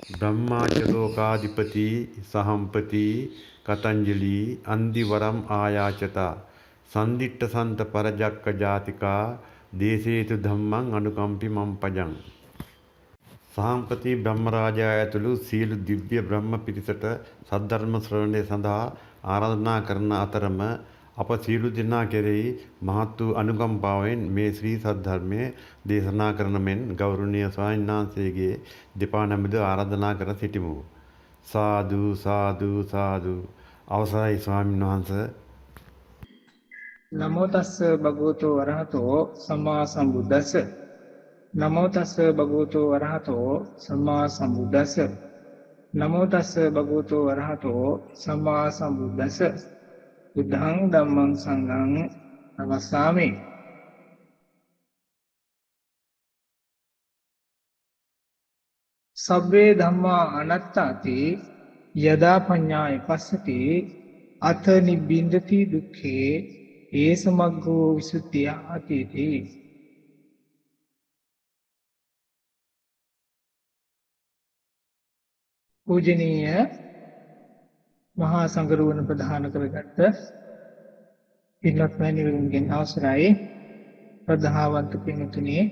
ब्रह्माचलोकाधिपति सहंपति कतंजलि अंदिवरम आयाचता संदिट्ट संत परजक्क जातिका देशेतु धम्मं अनुकंपि मम पजं සහම්පති බ්‍රහ්මරාජා ඇතුළු සියලු දිව්‍ය බ්‍රහ්ම පිරිසට සද්ධර්ම ශ්‍රවණය සඳහා ආරාධනා කරන අතරම අප සියලු දෙනා කෙරෙහි මහත් වූ අනුකම්පාවෙන් මේ ශ්‍රී සද්ධර්මය දේශනා කරන මෙන් ගෞරවනීය ස්වාමීන් වහන්සේගේ දෙපා නමද ආරාධනා කර සිටිමු. සාදු සාදු සාදු. අවසරයි ස්වාමීන් වහන්සේ. නමෝ තස්ස භගවතෝ වරහතෝ සම්මා සම්බුද්දස්ස. නමෝ තස්ස භගවතෝ වරහතෝ සම්මා සම්බුද්දස්ස. නමෝ තස්ස භගවතෝ වරහතෝ සම්මා සම්බුද්දස්ස. බුද්ධං ධම්මං සංඝං නමස්සාමි. සබ්බේ ධම්මා අනාත්තාති යදා පඤ්ඤාය පස්සති අත නිබ්බින්දති දුක්ඛේ ඒ සමග්ගෝ විසුද්ධිය ආතීති. පූජනීය මහා සංඝරුවන ප්‍රධාන කරගත්ත පින්වත් මෑණිවරුන්ගෙන් අවසරයි. ප්‍රධාවන්ත පින්තුණී,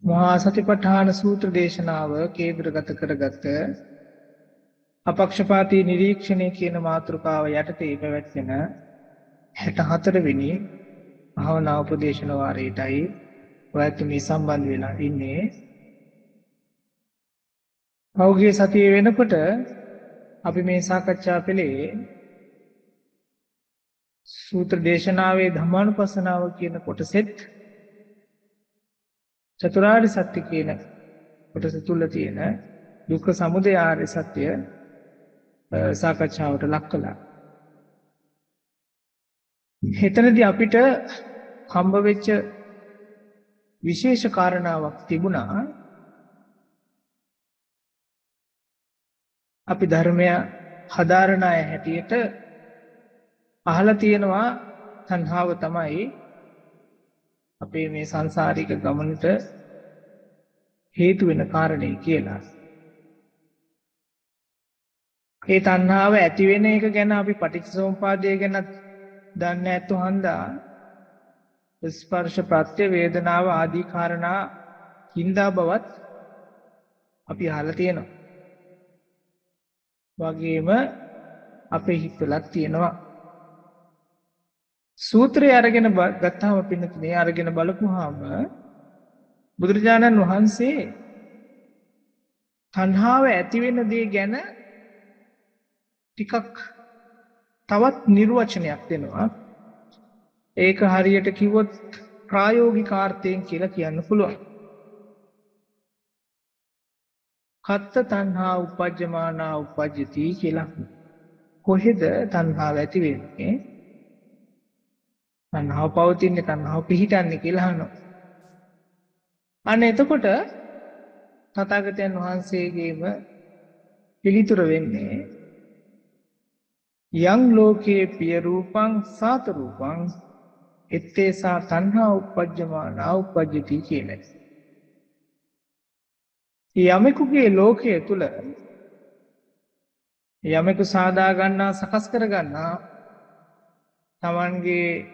මහා සතිපට්ඨාන සූත්‍ර දේශනාව කේන්ද්‍රගත කරගත්ත අපක්ෂපාතී නිරීක්ෂණය කියන මාතෘකාව යටතේ පැවැත්වෙන 64 වෙනි භාවනා උපදේශන වාරයටයි ඔයත් මේ සම්බන්ධ වෙලා ඉන්නේ. පෞගිය සතිය වෙනකොට අපි මේ සාකච්ඡා පෙළේ සූත්‍ර දේශනාවේ ධම්මානුපස්සනාව කියන කොටසෙත් චතුරාර්ය සත්‍ය කියන කොටස තුල තියෙන දුක්ඛ සමුදය ආර්ය සත්‍ය සාකච්ඡාවට ලක් කළා. හෙතනදී අපිට හම්බ වෙච්ච විශේෂ කාරණාවක් තිබුණා. අපි ධර්මය හදාරන අය හැටියට අහලා තියෙනවා තණ්හාව තමයි අපේ මේ සංසාරික ගමනට හේතු වෙන කාරණේ කියලා. ඒ තණ්හාව ඇති වෙන එක ගැන අපි පටිච්චසමුපාදය ගැන දන්නේ නැතු හන්දා ස්පර්ශ ප්‍රත්‍ය වේදනාව ආදී කාරණා හින්දා බවත් අපි අහලා තියෙනවා. වගේම අපේ හිතවලක් තියෙනවා. සූත්‍රය අරගෙන ගත්තාම පින්නතුනේ අරගෙන බලපුවාම බුදුරජාණන් වහන්සේ තණ්හාව ඇති වෙන දේ ගැන ටිකක් තවත් නිර්වචනයක් දෙනවා. ඒක හරියට කිව්වොත් ප්‍රායෝගික අර්ථයෙන් කියලා කියන්න පුළුවන්. කත්ත තණ්හා උපජ්ජමානා උපජ්ජති කියලා. කොහෙද තණ්හාව ඇති වෙන්නේ? තණ්හාව පවතින්නේ, තණ්හාව පිහිටන්නේ කියලා අහනවා. අන්න එතකොට තථාගතයන් වහන්සේගේම පිළිතුර වෙන්නේ යං ලෝකේ පිය රූපං සාත රූපං එත්තේසා තණ්හා උපජ්ජමානා උපජ්ජති කියලා. යමෙකුගේ ලෝකයේ තුල යමෙකු සාදා ගන්නා, සකස් කර ගන්නා තමන්ගේ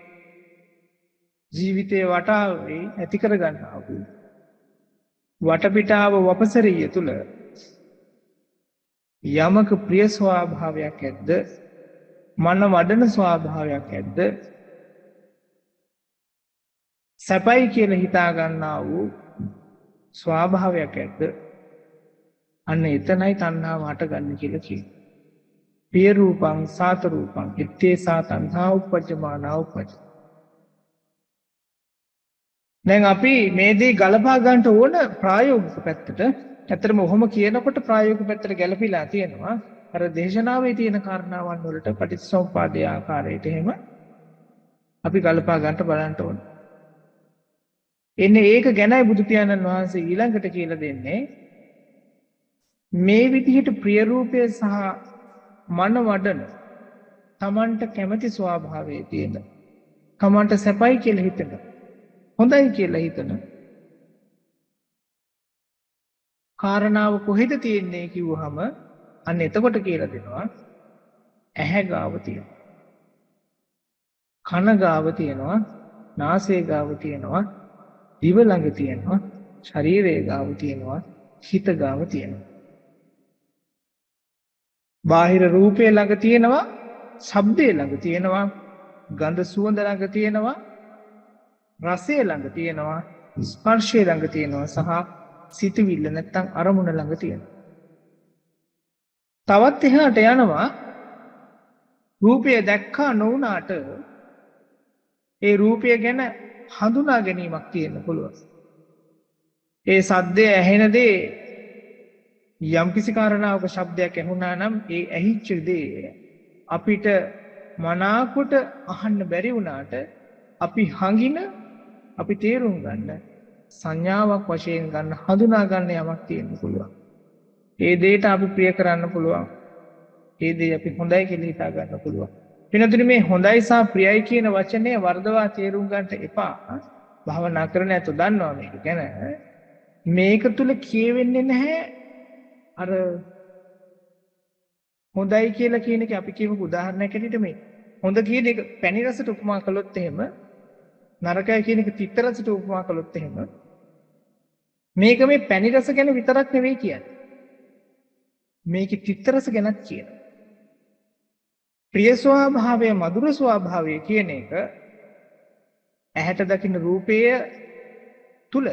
ජීවිතයේ වටාවේ ඇති කර ගන්නා වූ වටපිටාව වපසරිය තුල යමක ප්‍රිය ස්වභාවයක් ඇද්ද, මන වඩන ස්වභාවයක් ඇද්ද, සැපයි කියලා හිතා ගන්නා වූ ස්වභාවයක් ඇද්ද, අන්න එතනයි තණ්හාව හටගන්නේ කියලා කියනවා. පිය රූපං සාත රූපං ඉත්තේසා තණ්හා උපජ්ජමානා උපජ්ජති. දැන් අපි මේ දේ ගලපා ගන්න ඕන ප්‍රායෝගික පැත්තට. ඇත්තටම ඔහොම කියනකොට ප්‍රායෝගික පැත්තට ගැලපිලා තියෙනවා. අර දේශනාවේ තියෙන කාරණාවන් වලට පටිච්චසමුපාදයේ ආකාරයට එහෙම අපි ගලපා ගන්න බලන්න ඕන. එන්නේ ඒක ගැනයි බුදු පියාණන් වහන්සේ ඊළඟට කියලා දෙන්නේ. මේ විදිහට ප්‍රිය රූපය සහ මන වඩන තමන්ට කැමති ස්වභාවයේ තියෙන, තමන්ට සැපයි කියලා හිතන, හොඳයි කියලා හිතන කාරණාව කොහෙද තියෙන්නේ කිව්වහම අන්න එතකොට කියලා දෙනවා ඇහැ ගාව තියෙනවා. කන ගාව තියෙනවා, නාසය ගාව තියෙනවා, දිව ළඟ තියෙනවා, ශරීරය ගාව තියෙනවා, හිත ගාව තියෙනවා. බාහිර රූපය ළඟ තියෙනවා, ශබ්දය ළඟ තියෙනවා, ගන්ධ සුවඳ ළඟ තියෙනවා, රසය ළඟ තියෙනවා, ස්පර්ශය ළඟ තියෙනවා සහ සිතවිල්ල නැත්තම් අරමුණ ළඟ තියෙනවා. තවත් එහාට යනවා රූපය දැක්කා නොවුනාට ඒ රූපය ගැන හඳුනා ගැනීමක් තියෙන්න පුළුවන්. ඒ සද්දය ඇහෙන දේ යම්කිසි කාරණාවක ශබ්දයක් ඇහුණා නම් ඒ ඇහිච්ච දේ අපිට මනාකොට අහන්න බැරි වුණාට අපි හඟින අපි තේරුම් ගන්න සංඥාවක් වශයෙන් ගන්න හඳුනා ගන්න යමක් තියෙන්න පුළුවන්. ඒ දේට අපි ප්‍රිය කරන්න පුළුවන්. ඒ දේ අපි හොඳයි කියලා හිතා ගන්න පුළුවන්. වෙනතුනේ මේ හොඳයි සහ ප්‍රියයි කියන වචනේ වර්ධවා තේරුම් ගන්නට එපා. භාවනා කරන ඇතෝ දන්නවා මේක ගැන. මේක තුල කියවෙන්නේ නැහැ අර හොඳයි කියලා කියන එක අපි කියමු උදාහරණයක් ඇටියට මේ හොඳ කියන එක පැණි රසට උපමා කළොත් එහෙම නරකයි කියන එක තිත්ත රසට උපමා කළොත් එහෙම මේක මේ පැණි රස ගැන විතරක් නෙවෙයි කියන්නේ. මේකේ තිත්ත රස ගැනත් කියනවා. ප්‍රිය ස්වභාවය මధుර ස්වභාවය කියන එක ඇහැට දකින්න රූපය තුල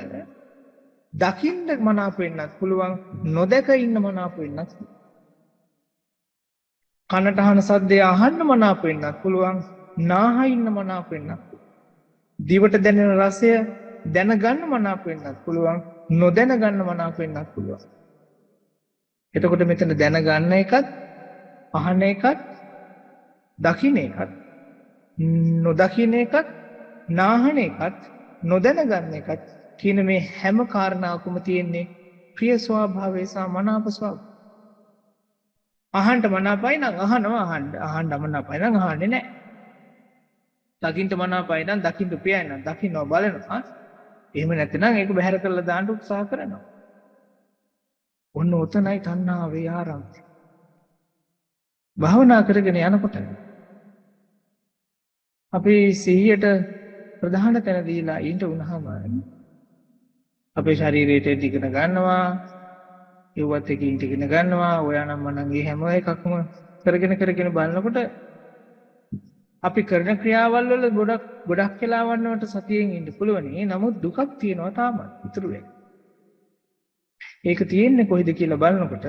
දකින්න මනාප වෙන්නත් පුළුවන් නොදක ඉන්න මනාප වෙන්නත් කනට අහන සද්දය අහන්න මනාප වෙන්නත් පුළුවන් නාහ ඉන්න මනාප වෙන්නත් දිවට දැනෙන රසය දැනගන්න මනාප වෙන්නත් පුළුවන් නොදැන ගන්න මනාප වෙන්නත් පුළුවන්. එතකොට මෙතන දැනගන්න එකත් අහන එකත් දකින්න එකත් නොදකින්න එකත් නාහන එකත් නොදැන ගන්න එකත් කියන මේ හැම කාරණාවකම තියෙන්නේ ප්‍රිය ස්වභාවය සහ මනාප ස්වභාවය. අහන්න මනාපයි නම් අහනවා අහන්න මනාපයි නම් අහන්නේ නැහැ. දකින්න මනාපයි නම් දකින්න ප්‍රියයි නම් දකින්නව බලනවා. එහෙම නැත්නම් ඒක බැහැර කරලා දාන්න උත්සාහ කරනවා. ඔන්න ඔතනයි තණ්හාවේ ආරම්භය. භාවනා කරගෙන යනකොට අපි සිහියට ප්‍රධාන තැන දීලා ඉන්න උනහම අපේ ශරීරයට ඉගෙන ගන්නවා ඒවත් එකින් ඉගෙන ගන්නවා ඔයානම් මනංගේ හැම එකක්ම කරගෙන බලනකොට අපි කරන ක්‍රියාවල් වල ගොඩක් වෙලාවන් වලට සතියෙන් ඉන්න පුළුවනි. නමුත් දුකක් තියෙනවා තාමත් ඉතුරු වෙලා. ඒක තියෙන්නේ කොහෙද කියලා බලනකොට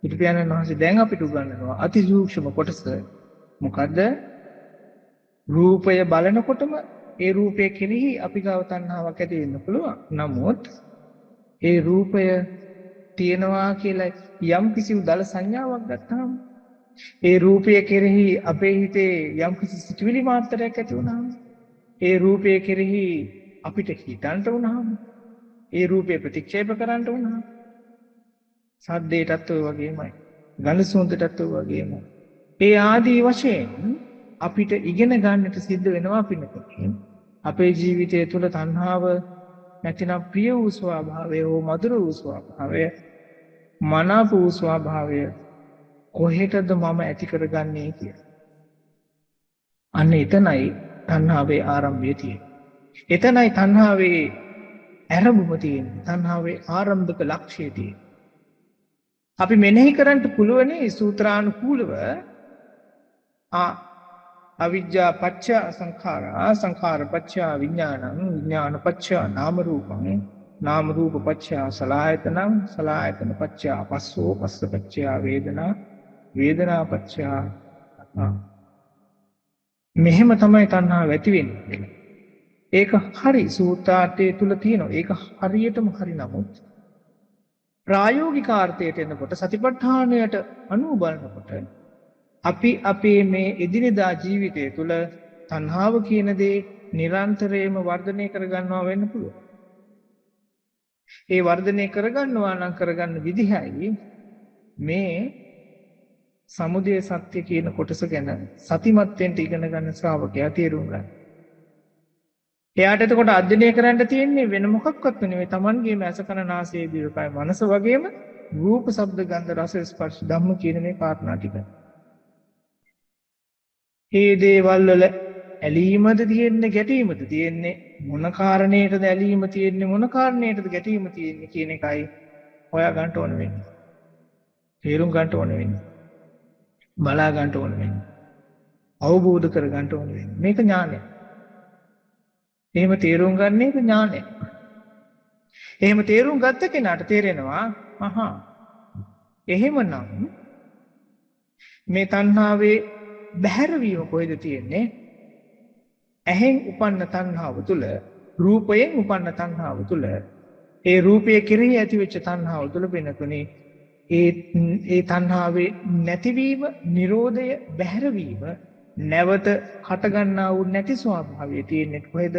බුදු පියාණන් වහන්සේ දැන් අපිට උගන්වනවා අති සූක්ෂම කොටස මොකද්ද? රූපය බලනකොටම ඒ රූපය කෙරෙහි අපි ගාව තණ්හාවක් ඇති වෙන්න පුළුවන්. නමුත් ඒ රූපය තියෙනවා කියලා යම් කිසි උදල සංඥාවක් ගත්තාම ඒ රූපය කෙරෙහි අපේ හිතේ යම් කිසි සිතුවිලි මාත්‍රයක් ඇති වුණාම ඒ රූපය කෙරෙහි අපිට හිතන්න වුණාම ඒ රූපය ප්‍රතික්ෂේප කරන්න වුණාම සද්දේටත් ඔය වගේමයි ගඳ සුවඳටත් ඔය වගේමයි ඒ ආදී වශයෙන් අපිට ඉගෙන ගන්නට සිද්ධ වෙනවා පින්නකොට අපේ ජීවිතය තුළ තණ්හාව නැතිනම් ප්‍රිය වූ ස්වභාවය හෝ මధుර වූ ස්වභාවය මනාප වූ ස්වභාවය කොහෙටද මම ඇති කරගන්නේ කියලා. අන්න එතනයි තණ්හාවේ ආරම්භය තියෙන්නේ. එතනයි තණ්හාවේ ආරම්භය තියෙන්නේ. තණ්හාවේ ආරම්භක ලක්ෂ්‍යය තියෙන්නේ. අපි මෙනෙහි කරන්න පුළුවනි සූත්‍රානුකූලව අවිජ්ජා පච්ච සංඛාරා සංඛාර පච්ච විඥානං විඥාන පච්ච නාම රූපං නාම රූප පච්ච සලආයතනං සලආයතන පච්ච පස්සෝ පස්ස පච්ච වේදනා වේදනා පච්ච මෙහෙම තමයි තණ්හාව ඇති වෙන්නේ. ඒක හරි සූත්‍රාර්ථයේ තුල තියෙනවා. ඒක හරියටම හරි නමුත් ප්‍රායෝගික අර්ථයට එනකොට සතිපට්ඨානයට අනුව බලනකොට අපි අපේ මේ එදිනෙදා ජීවිතය තුළ තණ්හාව කියන දේ නිරන්තරයෙන්ම වර්ධනය කරගන්නවා වෙන්න පුළුවන්. ඒ වර්ධනය කරගන්නවා නම් කරගන්න විදිහයි මේ සමුදය සත්‍ය කියන කොටස ගැන සතිමත් වෙන්න ඉගෙන ගන්න ශ්‍රාවකයා තේරුම් ගන්න. එයාට එතකොට අධ්‍යයනය කරන්න තියෙන්නේ වෙන මොකක්වත් නෙවෙයි Tamanගේම ඇස කන නාසය දිවකය මනස වගේම රූප ශබ්ද ගන්ධ රස ස්පර්ශ ධම්ම කියන මේ කාරණා ටික. මේ දේවල් වල ඇලීමද තියෙන්නේ ගැටීමද තියෙන්නේ මොන කාරණේටද ඇලීම තියෙන්නේ මොන කාරණේටද ගැටීම තියෙන්නේ කියන එකයි හොයා ගන්න ඕන වෙන්නේ. තේරුම් ගන්න ඕන වෙන්නේ. බලා ගන්න ඕන වෙන්නේ. අවබෝධ කර ගන්න ඕන වෙන්නේ. මේක ඥානය. එහෙම තේරුම් ගන්න එක ඥානය. එහෙම තේරුම් ගත්ත කෙනාට තේරෙනවා අහා එහෙමනම් මේ තණ්හාවේ බැහැරවීම කොහෙද තියෙන්නේ? ඇහෙන් උපන්න තණ්හාව තුල, රූපයෙන් උපන්න තණ්හාව තුල, ඒ රූපය කෙරෙහි ඇතිවෙච්ච තණ්හාව තුල වෙනතුනේ ඒ තණ්හාවේ නැතිවීම, නිරෝධය, බැහැරවීම, නැවත හටගන්නා වූ නැති ස්වභාවය තියෙන්නේ කොහෙද?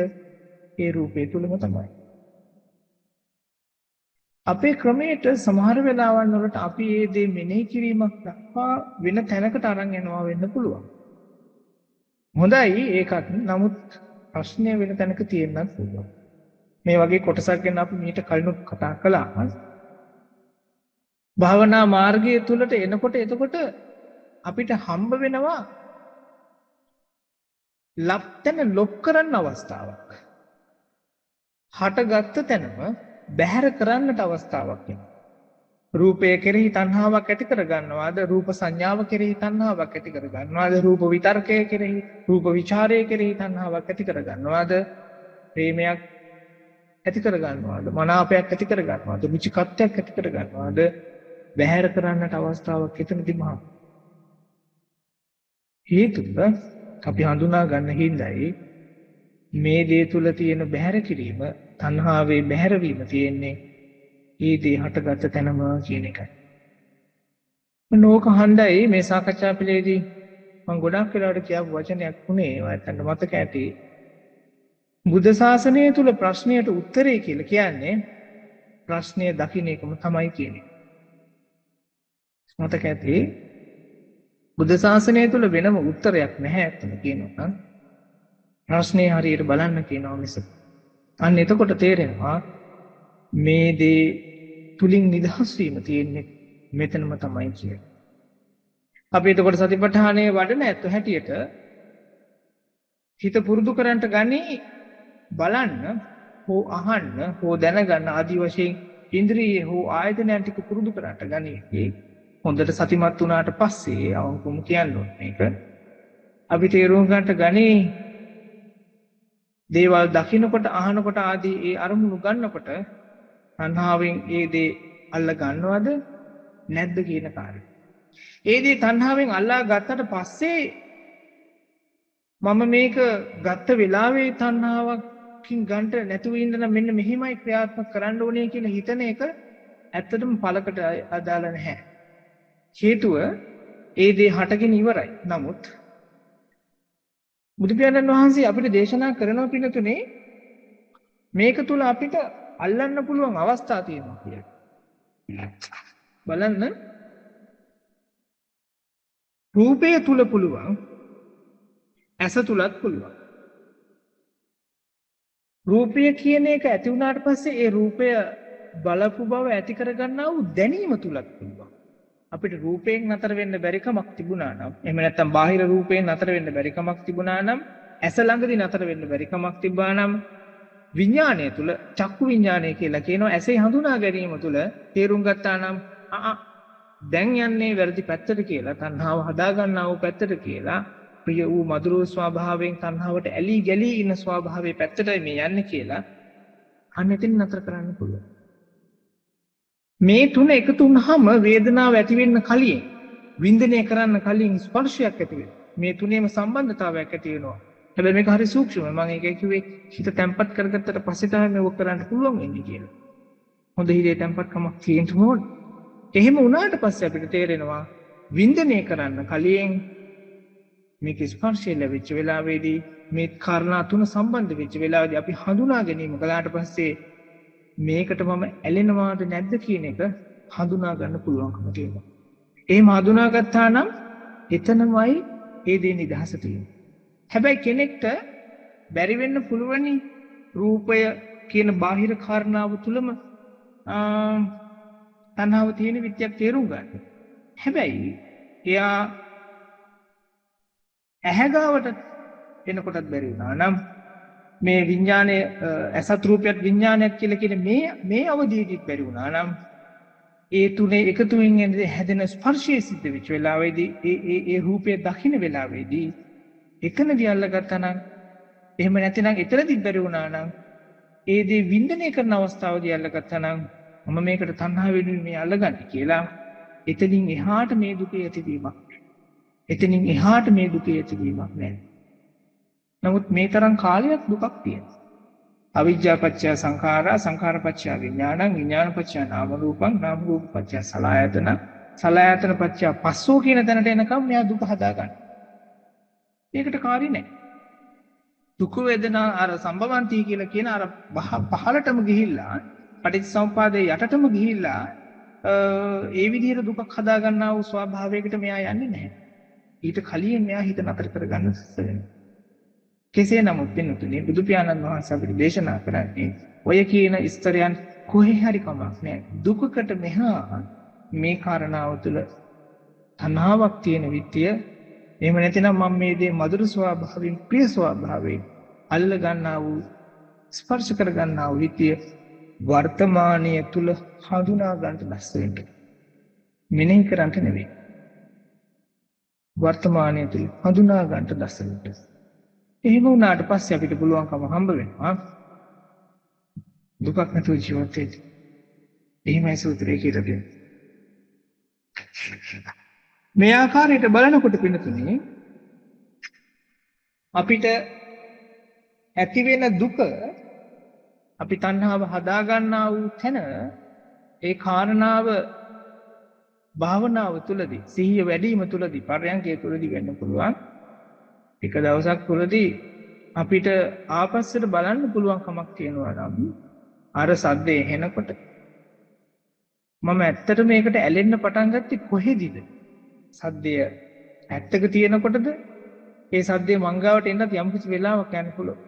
ඒ රූපය තුලම තමයි. අපේ ක්‍රමයට සමහර වෙලාවන් වලට අපි මේ දේ මෙනෙහි කිරීමක් දක්වා වෙන තැනකට අරන් යනවා වෙන්න පුළුවන්. හොඳයි ඒකත්. නමුත් ප්‍රශ්නය වෙන තැනක තියෙන්නත් පුළුවන්. මේ වගේ කොටසක් ගැන අපි මීට කලිනුත් කතා කළා. භාවනා මාර්ගය තුලට එනකොට එතකොට අපිට හම්බ වෙනවා ලප්තන ලොක් කරන්න අවස්ථාවක්. හටගත්ත තැනම බැහැර කරන්නට අවස්ථාවක් වෙනවා. රූපය කෙරෙහි තණ්හාවක් ඇති කර ගන්නවාද? රූප සංඥාව කෙරෙහි තණ්හාවක් ඇති කර ගන්නවාද? රූප විතර්කය කෙරෙහි, රූප විචාරය කෙරෙහි තණ්හාවක් ඇති කර ගන්නවාද? ප්‍රේමයක් ඇති කර ගන්නවාද? මනාපයක් ඇති කර ගන්නවාද? රුචිකත්වයක් ඇති කර ගන්නවාද? බැහැර කරන්නට අවස්ථාවක් එතනදී මහා. හේතුව අපි හඳුනා ගන්න හිඳයි මේ දේ තුල තියෙන බැහැර කිරීම, තණ්හාවේ බැහැරවීම තියෙන්නේ ඒ දේ හටගත්ත තැනම කියන එකයි. නෝක හන්දයි මේ සාකච්ඡා පිළිදී මම ගොඩක් වෙලාවට කියපු වචනයක් උනේ ඔයයන්ට මතක ඇති. බුද්ධ ශාසනය තුල ප්‍රශ්නයට උත්තරේ කියලා කියන්නේ ප්‍රශ්නය දකින්න එකම තමයි කියන්නේ. මතක ඇති බුද්ධ ශාසනය තුල වෙනම උත්තරයක් නැහැ අතන කියනවා. ප්‍රශ්නේ හරියට බලන්න කියනවා මිස. අන්න එතකොට තේරෙනවා මේ දේ තුලින් නිදහස් වීම තියෙන්නේ මෙතනම තමයි කියන්නේ. අපි එතකොට සතිපට්ඨානයේ වඩන ඇත්ත හැටියට හිත පුරුදු කරන්ට ගනි බලන්න හෝ අහන්න හෝ දැනගන්න ආදි වශයෙන් ඉන්ද්‍රිය හෝ ආයතනයන් ටික පුරුදු කරන්ට ගනි. හොඳට සතිමත් වුණාට පස්සේ අවුකුම කියන්නේ මේක. අපි තේරුම් ගන්නට ගනි දේවල් දකින්නකොට අහනකොට ආදී ඒ අරමුණු ගන්නකොට තණ්හාවෙන් ඒ දේ අල්ල ගන්නවද නැද්ද කියන කාර්යය. ඒ දේ තණ්හාවෙන් අල්ලා ගත්තට පස්සේ මම මේක ගත්ත වෙලාවේ තණ්හාවකින් ගන්නට නැතුව ඉඳන මෙන්න මෙහිමයි ක්‍රියාත්මක කරන්න ඕනේ කියලා හිතන එක ඇත්තටම පළකට අදාළ නැහැ. හේතුව ඒ දේ හටගෙන ඉවරයි. නමුත් බුදු පියාණන් වහන්සේ අපිට දේශනා කරනවා පිළිතුනේ මේක තුල අපිට අල්ලන්න පුළුවන් අවස්ථා තියෙනවා කියලා. බලන්න රූපය තුල පුළුවන්, ඇස තුලත් පුළුවන්. රූපය කියන එක ඇති වුණාට පස්සේ ඒ රූපය බලපු බව ඇති කරගන්නා වූ දැනීම තුලත් පුළුවන්. අපිට රූපයෙන් නතර වෙන්න බැරි කමක් තිබුණා නම්, එහෙම නැත්නම් බාහිර රූපයෙන් නතර වෙන්න බැරි කමක් තිබුණා නම්, ඇස ළඟදී නතර වෙන්න බැරි කමක් තිබ්බා නම්, විඥාණය තුල චක්කු විඥාණය කියලා කියනවා ඇසේ හඳුනා ගැනීම තුල තේරුම් ගත්තා නම් දැන් යන්නේ වැරදි පැත්තට කියලා, තණ්හාව හදා ගන්නා වූ පැත්තට කියලා, ප්‍රිය වූ මధుර ස්වභාවයෙන් තණ්හාවට ඇලී ගැලී ඉන්න ස්වභාවයේ පැත්තටයි මේ යන්නේ කියලා අන්න එතන නතර කරන්න පුළුවන්. මේ තුන එකතු වුනහම වේදනාව ඇති වෙන්න කලින්, වින්දනය කරන්න කලින් ස්පර්ශයක් ඇති වෙනවා. මේ තුනේම සම්බන්ධතාවයක් ඇති වෙනවා. හැබැයි මේක හරි සූක්ෂමයි. මම ඒකයි කිව්වේ හිත තැම්පත් කරගත්තට පස්සේ තමයි මේක කරන්න පුළුවන් වෙන්නේ කියලා. හොඳ හිතේ තැම්පත්කමක් තියෙන්න ඕනේ. එහෙම වුණාට පස්සේ අපිට තේරෙනවා වින්දනය කරන්න කලින් මේක ස්පර්ශය ලැබිච්ච වෙලාවේදී මේ කාරණා තුන සම්බන්ධ වෙච්ච වෙලාවේදී අපි හඳුනා ගැනීම කළාට පස්සේ මේකට මම ඇලෙනවාද නැද්ද කියන එක හඳුනා ගන්න පුළුවන්කම තියෙනවා. එහෙම හඳුනාගත්තා නම් එතනමයි ඒ දේ නිදහස තියෙන්නේ. හැබැයි කෙනෙක්ට බැරි වෙන්න පුළුවනි රූපය කියන බාහිර කාරණාව තුලම තණ්හාව තියෙන විත්‍යක් තේරුම් ගන්න. හැබැයි එයා ඇහැගාවට එනකොටත් බැරි වුණා නම් මේ විඥානයේ අසත් රූපයත් විඥානයක් කියලා කියන මේ අවධියකින් බැරි වුණා නම් ඒ තුනේ එකතු වෙමින් හැදෙන ස්පර්ශයේ සිද්ධ වෙච්ච වෙලාවේදී ඒ රූපය දකින්න වෙලාවේදී එකනදී අල්ලගත්තා නම් එහෙම නැතිනම් එතරම්දි බැරි වුණා නම් ඒ දේ වින්දනය කරන අවස්ථාවදී අල්ලගත්තා නම් මම මේකට තණ්හා වෙනුවෙන් මේ අල්ලගන්නේ කියලා එතනින් එහාට මේ දුකේ ඇතිවීමක්. එතනින් එහාට මේ දුකේ ඇතිවීමක් නැහැ. නමුත් මේ තරම් කාලයක් දුකක් තියෙනවා. අවිජ්ජා පත්‍ය සංඛාරා සංඛාර පත්‍ය විඥානං විඥාන පත්‍ය නාම රූපං නාම රූප පත්‍ය සලආයතන සලආයතන පත්‍ය පස්සෝ කියන තැනට එනකම් මෙයා දුක හදාගන්න. ඒකට කාර්ය නැහැ. දුක වේදනා අර සම්භවಂತಿ කියලා කියන අර පහලටම ගිහිල්ලා පටිච්චසමුපාදයේ යටටම ගිහිල්ලා ඒ විදිහට දුකක් හදාගන්නා වූ ස්වභාවයකට මෙයා යන්නේ නැහැ. ඊට කලින් මෙයා හිත නතර කරගන්න ඉස්සෙල්ලා. කෙසේ නමුත් පින්තුනි බුදු පියාණන් වහන්සේ අපිට දේශනා කරන්නේ ඔය කියන ස්තරයන් කොහේ හරි කමක් නැහැ. දුකකට මෙහා මේ කාරණාව තුළ තණ්හාවක් තියෙන විත්‍ය එහෙම නැතිනම් මම මේ දේ මధుර ස්වභාවයෙන් ප්‍රිය ස්වභාවයෙන් අල්ල ගන්නා වූ ස්පර්ශ කර ගන්නා වූ විත්‍ය වර්තමානයේ තුල හඳුනා ගන්නට දැස් වෙන්න. මෙනෙහි කරන්නට නෙවෙයි. වර්තමානයේ තුල හඳුනා ගන්නට දැස් වෙන්න. එහෙම වුණාට පස්සේ අපිට පුළුවන්කම හම්බ වෙනවා දුකක් නැතුව ජීවත් වෙන්න. එහෙමයි සූත්‍රයේ කියලා තියෙන්නේ. මේ ආකාරයට බලනකොට පින්නතුනේ අපිට ඇති වෙන දුක අපි තණ්හාව හදා ගන්නා වූ තැන ඒ කාරණාව භාවනාව තුළදී සිහිය වැඩිම තුළදී පරයන්කේ තුළදී වෙන්න පුළුවන්. එක දවසක් තුළදී අපිට ආපස්සට බලන්න පුළුවන් කමක් තියෙනවා නම් අර සද්දේ එනකොට මම ඇත්තට මේකට ඇලෙන්න පටන් ගත්තේ කොහෙදීද? සද්දය ඇත්තක තියෙනකොටද? ඒ සද්දේ මංගාවට එන්නත් යම් කිසි වෙලාවක් යන්න පුළුවන්.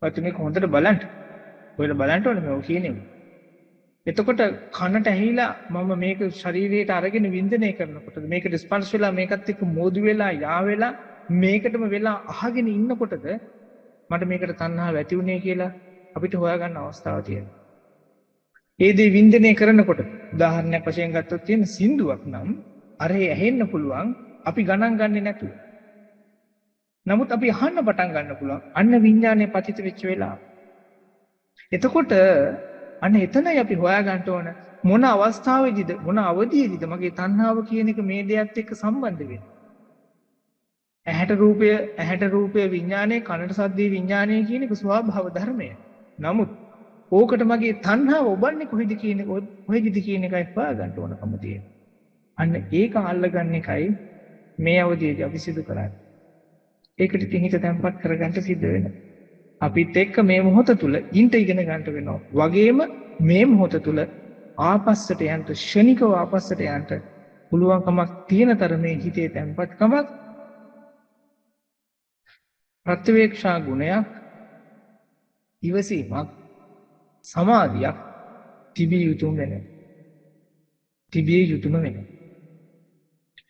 ඔයත් මේක හොඳට බලන්න. ඔයලා බලන්න ඕනේ මේ කියන්නේ. එතකොට කනට ඇහිලා මම මේක ශරීරයට අරගෙන වින්දනය කරනකොටද මේකට ස්පර්ශ වෙලා මේකත් එක්ක මෝදු වෙලා යා වෙලා මේකටම වෙලා අහගෙන ඉන්නකොටද මට මේකට තණ්හාව ඇති වුණේ කියලා අපිට හොයාගන්න අවස්ථාවක් තියෙනවා. ඒ දේ වින්දනය කරනකොට උදාහරණයක් වශයෙන් ගත්තොත් තියෙන සින්දුවක් නම් අර ඇහෙන්න පුළුවන් අපි ගණන් ගන්නේ නැතුව. නමුත් අපි අහන්න පටන් ගන්න පුළුවන් අන්න විඥානයේ පතිත වෙච්ච වෙලාව. එතකොට අන්න එතනයි අපි හොයාගන්න ඕන මොන අවස්ථාවේදීද මොන අවධියේදීද මගේ තණ්හාව කියන එක මේ දෙයත් එක්ක සම්බන්ධ වෙන්නේ. ඇහැට රූපය විඥානය කනට සද්දේ විඥානය කියන එක ස්වභාව ධර්මය. නමුත් ඕකට මගේ තණ්හාව ඔබන්නේ කොහෙද කියන එකයි හොයාගන්න ඕනකම තියෙනවා. අන්න ඒක අල්ලගන්න එකයි මේ අවධියේදී අපි සිදු කරන්නේ. ඒකට ඉතින් හිත තැම්පත් කරගන්න සිද්ධ වෙනවා. අපිත් එක්ක මේ මොහොත තුල ඉන්ට ඉගෙන ගන්න වෙනවා. වගේම මේ මොහොත තුල ආපස්සට යන්න ශනිකව ආපස්සට යන්න පුළුවන්කමක් තියෙන තරමේ හිතේ තැම්පත්කමක් ප්‍රතිවේක්ෂා ගුණයක් ඉවසීමක් සමාධියක් තිබිය යුතුම වෙනවා. තිබිය යුතුම වෙනවා.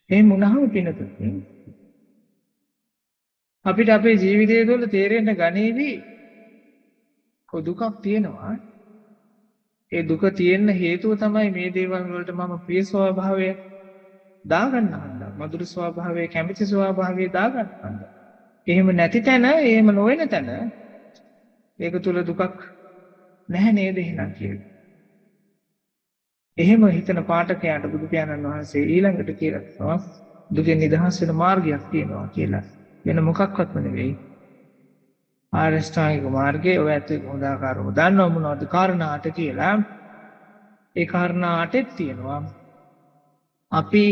ඒ මොනහම පිනතුනේ අපිට අපේ ජීවිතය තුළ තේරෙන්න ගනීවි දුකක් තියෙනවා. ඒ දුක තියෙන්න හේතුව තමයි මේ දේවල් වලට මම ප්‍රිය ස්වභාවය දාගන්න හන්දා. මధుර ස්වභාවය කැමති ස්වභාවය දාගන්න හන්දා. එහෙම නැති තැන එහෙම නොවන තැන ඒක තුල දුකක් නැහැ නේද එහෙනම් කියලා. එහෙම හිතන පාඨකයාට බුදු පියාණන් වහන්සේ ඊළඟට කියලා තියෙනවා දුකෙන් නිදහස් වෙන මාර්ගයක් තියෙනවා කියලා. වෙන මොකක්වත්ම නෙවෙයි. ආරෂ්ඨාංගික මාර්ගයේ ඔය ඇත්ත හොඳාකාරව දන්නව මොනවද කාරණා 8 කියලා. ඒ කාරණා 8ක් තියෙනවා. අපි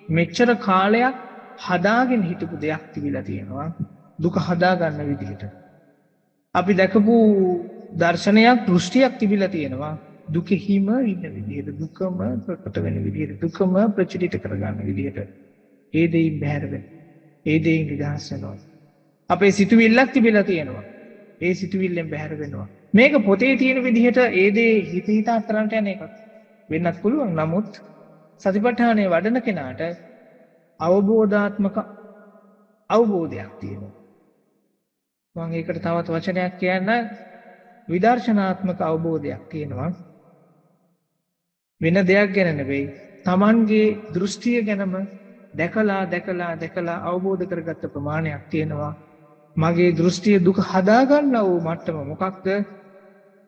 මෙච්චර කාලයක් හදාගෙන හිටපු දෙයක් තිබිලා තියෙනවා. දුක හදා ගන්න විදිහට. අපි දැකපු දර්ශනයක් දෘෂ්ටියක් තිබිලා තියෙනවා. දුකෙහිම ඉන්න විදිහට දුකම ප්‍රකට වෙන විදිහට දුකම ප්‍රචලිත කරගන්න විදිහට. ඒ දෙයින් බැහැර වෙන්න. ඒ දෙයින් නිදහස් වෙනවා. අපේ සිතුවිල්ලක් තිබිලා තියෙනවා. ඒ සිතුවිල්ලෙන් බැහැර වෙනවා. මේක පොතේ තියෙන විදිහට ඒ දේ හිත හිතා කරන්නට යන එකක් වෙන්නත් පුළුවන්. නමුත් සතිපට්ඨානය වඩන කෙනාට අවබෝධාත්මක අවබෝධයක් තියෙනවා. මම ඒකට තවත් වචනයක් කියන්න විදර්ශනාත්මක අවබෝධයක් තියෙනවා. වෙන දෙයක් ගැන නෙවෙයි. Tamanගේ දෘෂ්ටිය ගැනම දැකලා අවබෝධ කරගත්ත ප්‍රමාණයක් තියෙනවා. මගේ දෘෂ්ටිය දුක හදාගන්න වූ මට්ටම මොකක්ද?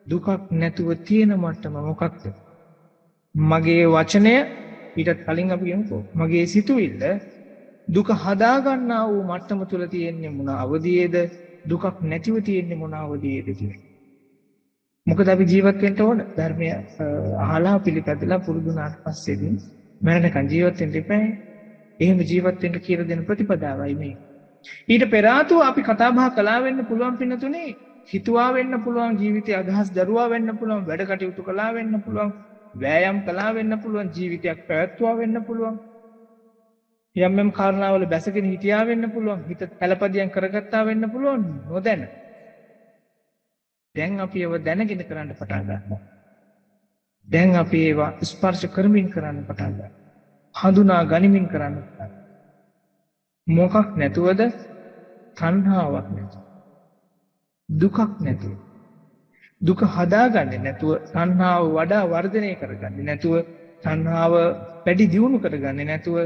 දුකක් නැතුව තියෙන මට්ටම මොකක්ද? මගේ වචනය ඊටත් කලින් අපි කියමුකෝ. මගේ සිතුවිල්ල දුක හදාගන්නා වූ මට්ටම තුල තියෙන්නේ මොන අවධියේද? දුකක් නැතිව තියෙන්නේ මොන අවධියේද කියලා. මොකද අපි ජීවත් වෙන්න ඕන ධර්මය අහලා පිළිපැදලා පුරුදු වුණාට පස්සේදී මරණකන් ජීවත් වෙන්න එපා. එහෙම ජීවත් වෙන්න කියලා දෙන ප්‍රතිපදාවයි මේ. ඊට පෙර ආතුව අපි කතා බහ කළා වෙන්න පුළුවන් පින්නතුනේ. හිතුවා වෙන්න පුළුවන් ජීවිතයේ අදහස් දරුවා වෙන්න පුළුවන් වැඩ කටයුතු කළා වෙන්න පුළුවන් වෑයම් කළා වෙන්න පුළුවන් ජීවිතයක් පැවැත්වුවා වෙන්න පුළුවන් යම් කාරණාවල බැසගෙන හිටියා වෙන්න පුළුවන් හිත පළපදියම් කරගත්තා වෙන්න පුළුවන් නොදැන. දැන් අපි ඒව දැනගෙන කරන්න පටන් ගන්නවා. දැන් අපි ඒවා ස්පර්ශ කරමින් කරන්න පටන් ගන්නවා. හඳුනා ගනිමින් කරන්න පටන් ගන්නවා. මොකක් නැතුවද? තණ්හාවක් නැතුව. දුකක් නැතුව. දුක හදාගන්නේ නැතුව තණ්හාව වඩා වර්ධනය කරගන්නේ නැතුව තණ්හාව වැඩි දියුණු කරගන්නේ නැතුව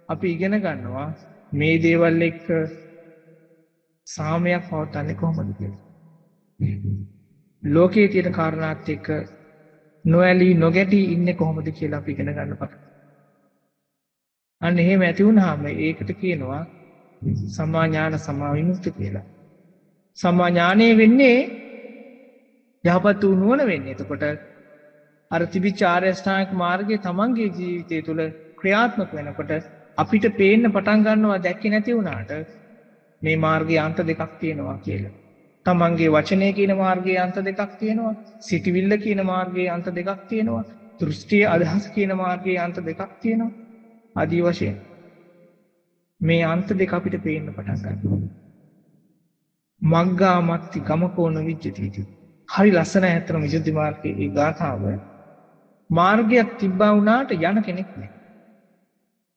අපි ඉගෙන ගන්නවා මේ දේවල් එක්ක සාමයක් පවත්න්නේ කොහොමද කියලා. ලෝකයේ තියෙන කාරණාත් එක්ක නොඇලී නොගැටී ඉන්නේ කොහොමද කියලා අපි ඉගෙන ගන්නවා. අන්න එහෙම ඇති වුණාම ඒකට කියනවා සම්මා ඥාන සම්මා විමුක්ති කියලා. සම්මා ඥානෙ වෙන්නේ යහපත් වූ නුවණ වෙන්නේ. එතකොට අර තිබිච්ච ආර්ය අෂ්ටාංගික මාර්ගයේ තමන්ගේ ජීවිතය තුළ ක්‍රියාත්මක වෙනකොට අපිට පේන්න පටන් ගන්නවා දැක්කේ නැති වුණාට මේ මාර්ගයේ අන්ත දෙකක් තියෙනවා කියලා. තමන්ගේ වචනය කියන මාර්ගයේ අන්ත දෙකක් තියෙනවා. සිතවිල්ල කියන මාර්ගයේ අන්ත දෙකක් තියෙනවා. දෘෂ්ටිය අදහස කියන මාර්ගයේ අන්ත දෙකක් තියෙනවා. ආදී වශයෙන් මේ අන්ත දෙක අපිට පේන්න පටන් ගන්නවා. මග්ගා මත්ති ගමකෝන විජ්ජති. හරි ලස්සන ඇත්තටම විසුද්ධි මාර්ගයේ ඒ ගාථාව. මාර්ගයක් තිබ්බා වුණාට යන කෙනෙක් නෑ.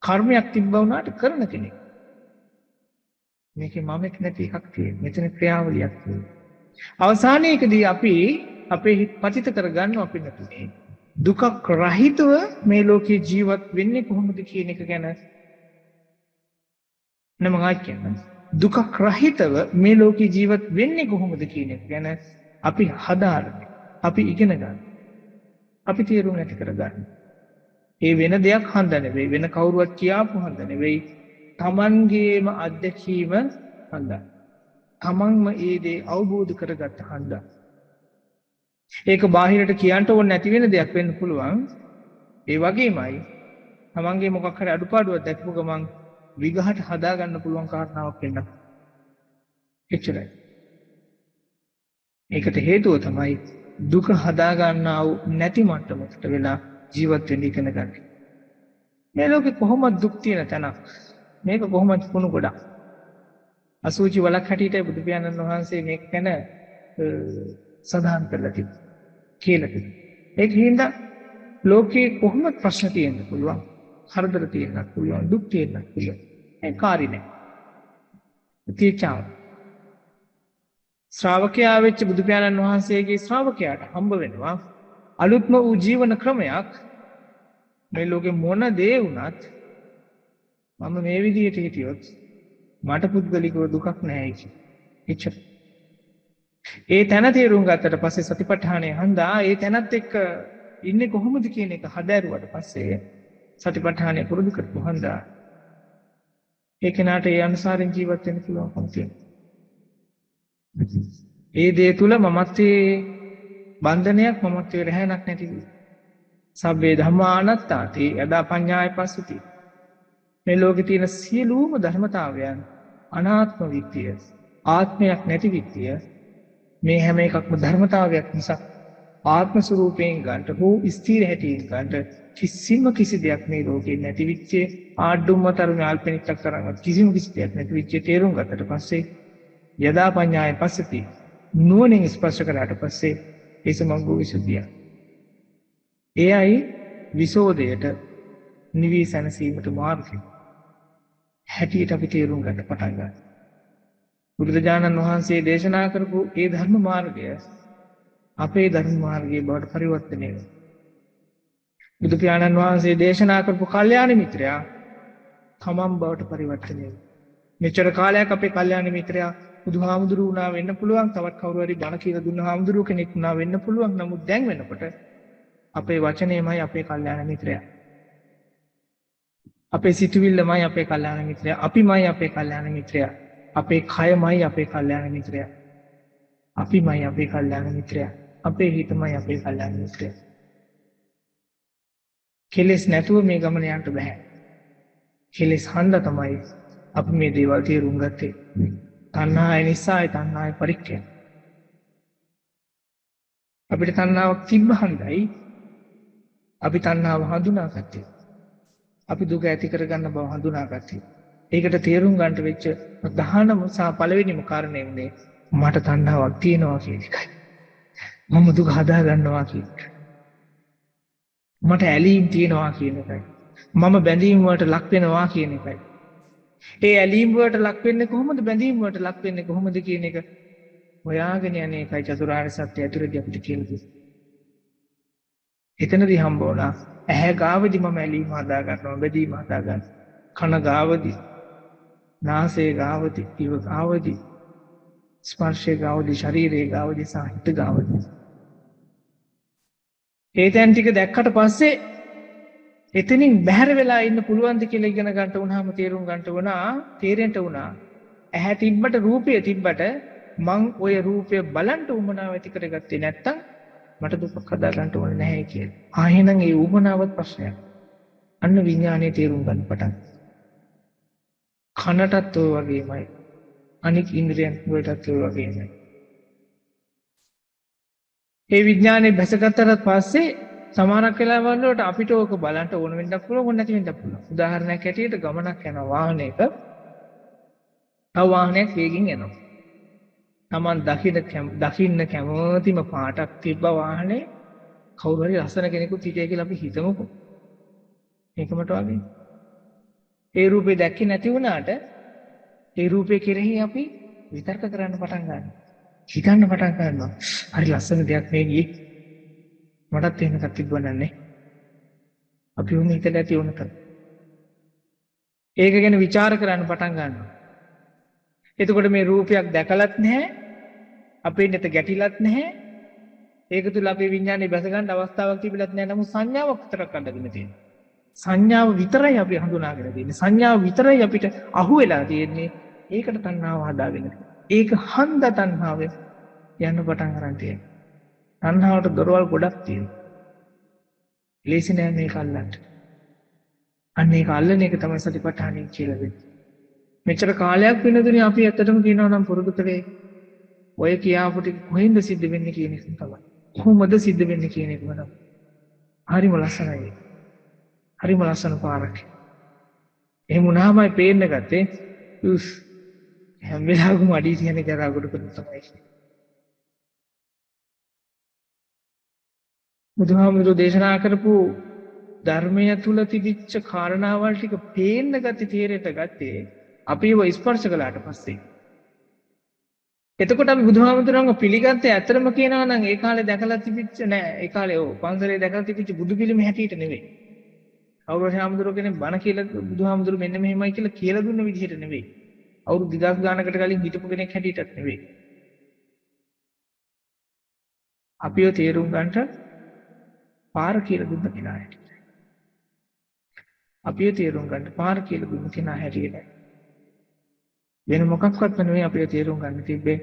කර්මයක් තිබ්බා වුණාට කරන කෙනෙක්. මේකේ මමෙක් නැති එකක් තියෙනවා. මෙතන ක්‍රියාවලියක් තියෙනවා. අවසානයේදී අපි අපේ හිත පතිත කරගන්නවා පින්නතුනේ. දුකක් රහිතව මේ ලෝකේ ජීවත් වෙන්නේ කොහොමද කියන එක ගැන නම කියන්න. දුකක් රහිතව මේ ලෝකේ ජීවත් වෙන්නේ කොහොමද කියන එක ගැන අපි හදාරන්නේ. අපි ඉගෙන ගන්න. අපි තීරුම් ඇති කරගන්න. ඒ වෙන දෙයක් හන්ද නෙවෙයි, වෙන කවුරුවත් කියාපු හන්ද නෙවෙයි. තමන්ගේම අත්දැකීම හන්ද. තමන්ම ඒ දේ අවබෝධ කරගත්ත හන්ද. ඒක බාහිරට කියන්න ඕනේ නැති වෙන දෙයක් වෙන්න පුළුවන්. ඒ වගේමයි තමන්ගේ මොකක් හරි අඩුපාඩුවක් දැක්කම ගමන් විගහට හදා ගන්න පුළුවන් කාරණාවක් වෙන්න. එච්චරයි. ඒකට හේතුව තමයි දුක හදා ගන්නා වූ නැති මට්ටමකට වෙලා ජීවත් වෙන්න ඉගෙන ගන්න. මේ ලෝකේ කොහොමද දුක් තියෙන තැනක්? මේක කොහොමද කුණු ගොඩක්? අසුචි වලක් හැටියට බුදු පියාණන් වහන්සේ මේක ගැන සඳහන් කරලා තිබුණා. කියලා තිබුණා. ඒක හින්දා ලෝකේ කොහොමද ප්‍රශ්න තියෙන්න පුළුවන්? හරදර තියෙන්නත් පුළුවන්, දුක් තියෙන්නත් පුළුවන්. ඒ කාරි නෑ. තීචාව. ශ්‍රාවකයා වෙච්ච බුදු පියාණන් වහන්සේගේ ශ්‍රාවකයාට හම්බ වෙනවා අලුත්ම වූ ජීවන ක්‍රමයක්. මේ ලෝකේ මොන දේ වුණත් මම මේ විදිහට හිටියොත් මට පුද්ගලිකව දුකක් නැහැ කිය. ඒ තැන තේරුම් ගත්තට පස්සේ සතිපට්ඨානය හන්දා ඒ තැනත් එක්ක ඉන්නේ කොහොමද කියන එක හදාරුවට පස්සේ සතිපට්ඨානය පුරුදු කරපු හන්දා ඒ කෙනාට ඒ අනුසාරයෙන් ජීවත් වෙන්න පුළුවන්කම තියෙනවා. ඒ දේ තුල මමත්වයේ බන්ධනයක් මමත්වයේ රැහැණක් නැති සබ්බේ ධම්මා අනාත්තාති යදා පඤ්ඤාය පස්සති. මේ ලෝකේ තියෙන සියලුම ධර්මතාවයන් අනාත්ම විත්‍ය ආත්මයක් නැති විත්‍ය මේ හැම එකක්ම ධර්මතාවයක් නිසා ආත්ම ස්වરૂපයෙන් ගන්නට හෝ ස්ථිර හැටියෙන් ගන්නට කිසි දෙයක් මේ ලෝකේ නැති විච්චේ ආඩුම්මතරුණ අල්පෙනිටක් කරන්නේ කිසි දෙයක් නැති විච්චේ තේරුම් ගත්තට පස්සේ යදා පඤ්ඤාය පස්සති නුවණින් ස්පර්ශ කරාට පස්සේ ඒ සමග්ගෝ විසුද්ධිය. එයයි විසෝදයට නිවී සැනසීමට මාර්ගය. හැටියට අපි තේරුම් ගන්න පටන් ගන්නවා. බුදුරජාණන් වහන්සේ දේශනා කරපු ඒ ධර්ම මාර්ගය අපේ ධර්ම මාර්ගයේ බවට පරිවර්තනය වෙනවා. බුදු පියාණන් වහන්සේ දේශනා කරපු කල්යාණ මිත්‍රයා තමන් බවට පරිවර්තනය වෙනවා. මෙච්චර කාලයක් අපේ කල්යාණ මිත්‍රයා බුදුහාමුදුරු වුණා වෙන්න පුළුවන්, තවත් කවුරු හරි බණ කියලා දුන්න හාමුදුරු කෙනෙක් වුණා වෙන්න පුළුවන්. නමුත් දැන් වෙනකොට අපේ වචනයමයි අපේ කල්යාණ මිත්‍රයා. අපේ සිතුවිල්ලමයි අපේ කල්යාණ මිත්‍රයා. අපිමයි අපේ කල්යාණ මිත්‍රයා. අපේ කයමයි අපේ කල්යාණ මිත්‍රයා. අපිමයි අපේ කල්යාණ මිත්‍රයා. අපේ හිතමයි අපේ කල්යාණ මිත්‍රයා. කෙලෙස් නැතුව මේ ගමන යන්න බෑ. කෙලෙස් හන්ද තමයි අපි මේ දේවල් තේරුම් ගත්තේ. තණ්හාය නිසායි තණ්හාය පරික්කය. අපිට තණ්හාවක් තිබ්බ හන්දයි අපි තණ්හාව හඳුනාගත්තේ. අපි දුක ඇති කරගන්න බව හඳුනාගත්තේ. ඒකට තේරුම් ගන්නට වෙච්ච ප්‍රධානම සහ පළවෙනිම කාරණය උනේ මට තණ්හාවක් තියෙනවා කියන එකයි. මම දුක හදා ගන්නවා කියන එක. මට ඇලීම් තියෙනවා කියන එකයි. මම බැඳීම් වලට ලක් වෙනවා කියන එකයි. ඒ ඇලීම් වලට ලක් වෙන්නේ කොහොමද? බැඳීම් වලට ලක් වෙන්නේ කොහොමද කියන එක හොයාගෙන යන එකයි චතුරාර්ය සත්‍ය ඇතුළතදී අපිට කියලා දෙන්නේ. එතනදී හම්බ වුණා ඇහැ ගාවදී මම ඇලීම හදා ගන්නවා, බැඳීම හදා ගන්නවා. කන ගාවදී, නාසය ගාවදී, දිව ගාවදී, ස්පර්ශය ගාවදී, ශරීරය ගාවදී, සහිත ගාවදී. ඒ තැන් ටික දැක්කට පස්සේ එතනින් බැහැර වෙලා ඉන්න පුළුවන්ද කියලා ඉගෙන ගන්නට වුණාම තේරුම් ගන්නට වුණා, තේරෙන්න වුණා ඇහැ තිබ්බට රූපය තිබ්බට මං ඔය රූපය බලන්න උමනාව ඇති කරගත්තේ නැත්තම් මට දුක හදා ගන්න ඕනේ නැහැ කියලා. ආයෙනම් ඒ උමනාවත් ප්‍රශ්නයක්. අන්න විඥානයේ තේරුම් ගන්න පටන්. කනටත් ඔය වගේමයි. අනික් ඉන්ද්‍රියන් වලටත් ඔය වගේමයි. ඒ විඥානේ බැසගත්තට පස්සේ සමානක් වෙලාවල් වලට අපිට ඕක බලන්න ඕන වෙන්නත් පුළුවන්, ඕන නැති වෙන්නත් පුළුවන්. උදාහරණයක් ඇටියට ගමනක් යන වාහනයක තව වාහනයක් වේගින් යනවා. Taman දකින්න කැමතිම පාටක් තිබ්බ වාහනේ කවුරු හරි ලස්සන කෙනෙකුත් හිටිය කියලා අපි හිතමුකෝ. ඒකමට වගේ. ඒ රූපේ දැක්කේ නැති වුණාට ඒ රූපේ කෙරෙහි අපි විතර්ක කරන්න පටන් ගන්නවා. හිතන්න පටන් ගන්නවා. හරි ලස්සන දෙයක් මේ ගියේ. මටත් එහෙම එකක් තිබ්බනන්නේ. අපි උන් හිතලා ඇති උනක. ඒක ගැන ਵਿਚාර කරන්න පටන් ගන්නවා. එතකොට මේ රූපයක් දැකලත් නැහැ. අපේ නෙත ගැටිලත් නැහැ. ඒක තුල අපේ විඥානේ බැස ගන්න අවස්ථාවක් තිබිලත් නැහැ. නමුත් සංඥාවක් විතරක් අඳගෙන තියෙනවා. සංඥාව විතරයි අපි හඳුනාගෙන තියෙන්නේ. සංඥාව විතරයි අපිට අහු වෙලා තියෙන්නේ. ඒකට තණ්හාව හදාගෙන. ඒක හන්ද තණ්හාව යන්න පටන් ගන්න තියෙනවා. තණ්හාවට දොරවල් ගොඩක් තියෙනවා. ලේසි නෑ මේක අල්ලන්න. අන්න ඒක අල්ලන එක තමයි සතිපට්ඨානය කියලා වෙන්නේ. මෙච්චර කාලයක් වෙනදුනේ අපි ඇත්තටම කියනවා නම් පුරුදු කරේ ඔය කියාපු ටික කොහෙන්ද සිද්ධ වෙන්නේ කියන එක තමයි. කොහොමද සිද්ධ වෙන්නේ කියන එක මම. හරිම ලස්සනයි. හරිම ලස්සන පාරක්. එහෙම වුණාමයි පේන්න ගත්තේ. උස් හැම වෙලාවකම අඩිය තියෙන ජරා කොට තමයි. බුදුහාමුදුරෝ දේශනා කරපු ධර්මය තුල තිබිච්ච කාරණාවල් ටික පේන්න ගත්තේ, තේරෙට ගත්තේ අපි ඒව ස්පර්ශ කළාට පස්සේ. එතකොට අපි බුදුහාමුදුරන්ව පිළිගත්තේ ඇත්තම කියනවා නම් ඒ කාලේ දැකලා තිබිච්ච නෑ, ඒ කාලේ පන්සලේ දැකලා තිබිච්ච බුදු පිළිම හැටියට නෙවෙයි. අවුරුදු හාමුදුරුවෝ කෙනෙක් බණ කියලා බුදුහාමුදුරුවෝ මෙන්න මෙහෙමයි කියලා දුන්න විදිහට නෙවෙයි. අවුරුදු 2000 ගානකට කලින් හිටපු කෙනෙක් හැටියටත් නෙවෙයි. අපිව තේරුම් ගන්නට පාර කියලා දුන්න කෙනා හැටියට. අපිව තේරුම් ගන්න පාර කියලා දුන්න කෙනා හැටියට. වෙන මොකක්වත් නෙවෙයි අපිව තේරුම් ගන්න තිබ්බේ.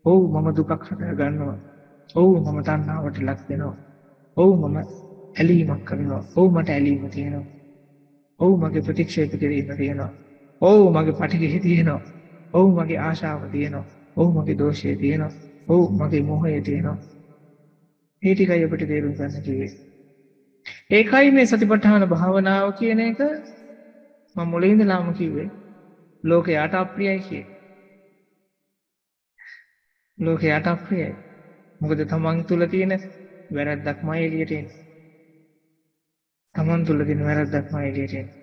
ඔව් මම දුකක් හදා ගන්නවා. ඔව් මම තණ්හාවට ලක් වෙනවා. ඔව් මම ඇලීමක් කරනවා. ඔව් මට ඇලීම තියෙනවා. ඔව් මගේ ප්‍රතික්ෂේප කිරීම තියෙනවා. ඔව් මගේ පටිඝය තියෙනවා. ඔව් මගේ ආශාව තියෙනවා. ඔව් මගේ දෝෂය තියෙනවා. ඔව් මගේ මෝහය තියෙනවා. ඒ ටිකයි අපිට තේරුම් ගන්න කිව්වේ. ඒකයි මේ සතිපට්ඨාන භාවනාව කියන එක මම මුලින් ඉඳලාම කිව්වේ ලෝකයට අප්‍රියයි කියේ. ලෝකයට අප්‍රියයි. මොකද තමන් තුල තියෙන වැරද්දක්මයි එළියට එන්නේ. තමන් තුල තියෙන වැරද්දක්මයි එළියට එන්නේ.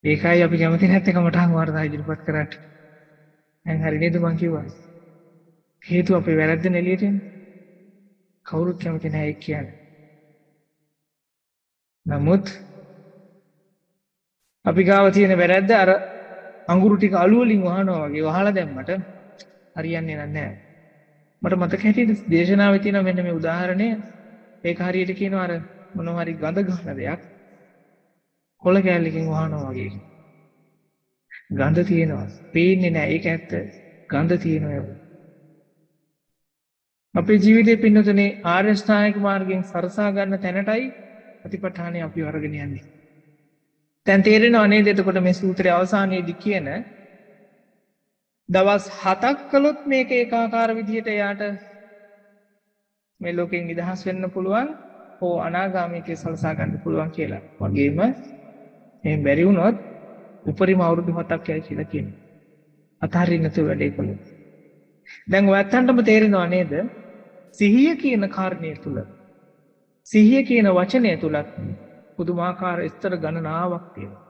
ඒකයි අපි කැමති නැත්තේ කමටහන් වර්ධා ඉදිරිපත් කරාට. දැන් හරි නේද මං කිව්වා. හේතුව අපේ වැරද්දෙන් එළියට එන්නේ. කවුරුත් කැමති නැහැ ඒක කියන්නේ. නමුත් අපි ගාව තියෙන වැරද්ද අර අඟුරු ටික අලු වලින් වහනවා වගේ වහලා දැම්මට හරියන්නේ නැහැ. මට මතක හිටියද දේශනාවේ තියෙන මෙන්න මේ උදාහරණය ඒක හරියට කියනවා අර මොනවා හරි ගඳ ගන්න දෙයක් කොළ කෑල්ලකින් වහනවා වගේ. ගඳ තියෙනවා. පේන්නේ නැහැ. ඒක ඇත්ත. ගඳ තියෙනවා. අපේ ජීවිතේ පින්නතුනේ ආර්ය ශ්‍රාණික මාර්ගයෙන් සරසා ගන්න තැනටයි ප්‍රතිපඨානෙ අපි වරගෙන යන්නේ. දැන් තේරෙනව නේද එතකොට මේ සූත්‍රයේ අවසානයේදී කියන දවස් 7ක් කළොත් මේක ඒකාකාර විදිහට යාට මේ ලෝකෙන් නිදහස් වෙන්න පුළුවන් හෝ අනාගාමීකේ සලසා ගන්න පුළුවන් කියලා. වගේම එහෙන් බැරි වුණොත් උපරිම අවුරුදු 7ක් යයි කියලා කියනවා. අතහරින්න නැතුව වැඩේ කළොත්. දැන් ඔයත්තන්ටම තේරෙනව නේද? සිහිය කියන කාරණය තුල සිහිය කියන වචනය තුලත් පුදුමාකාර ස්තර ගණනාවක් තියෙනවා.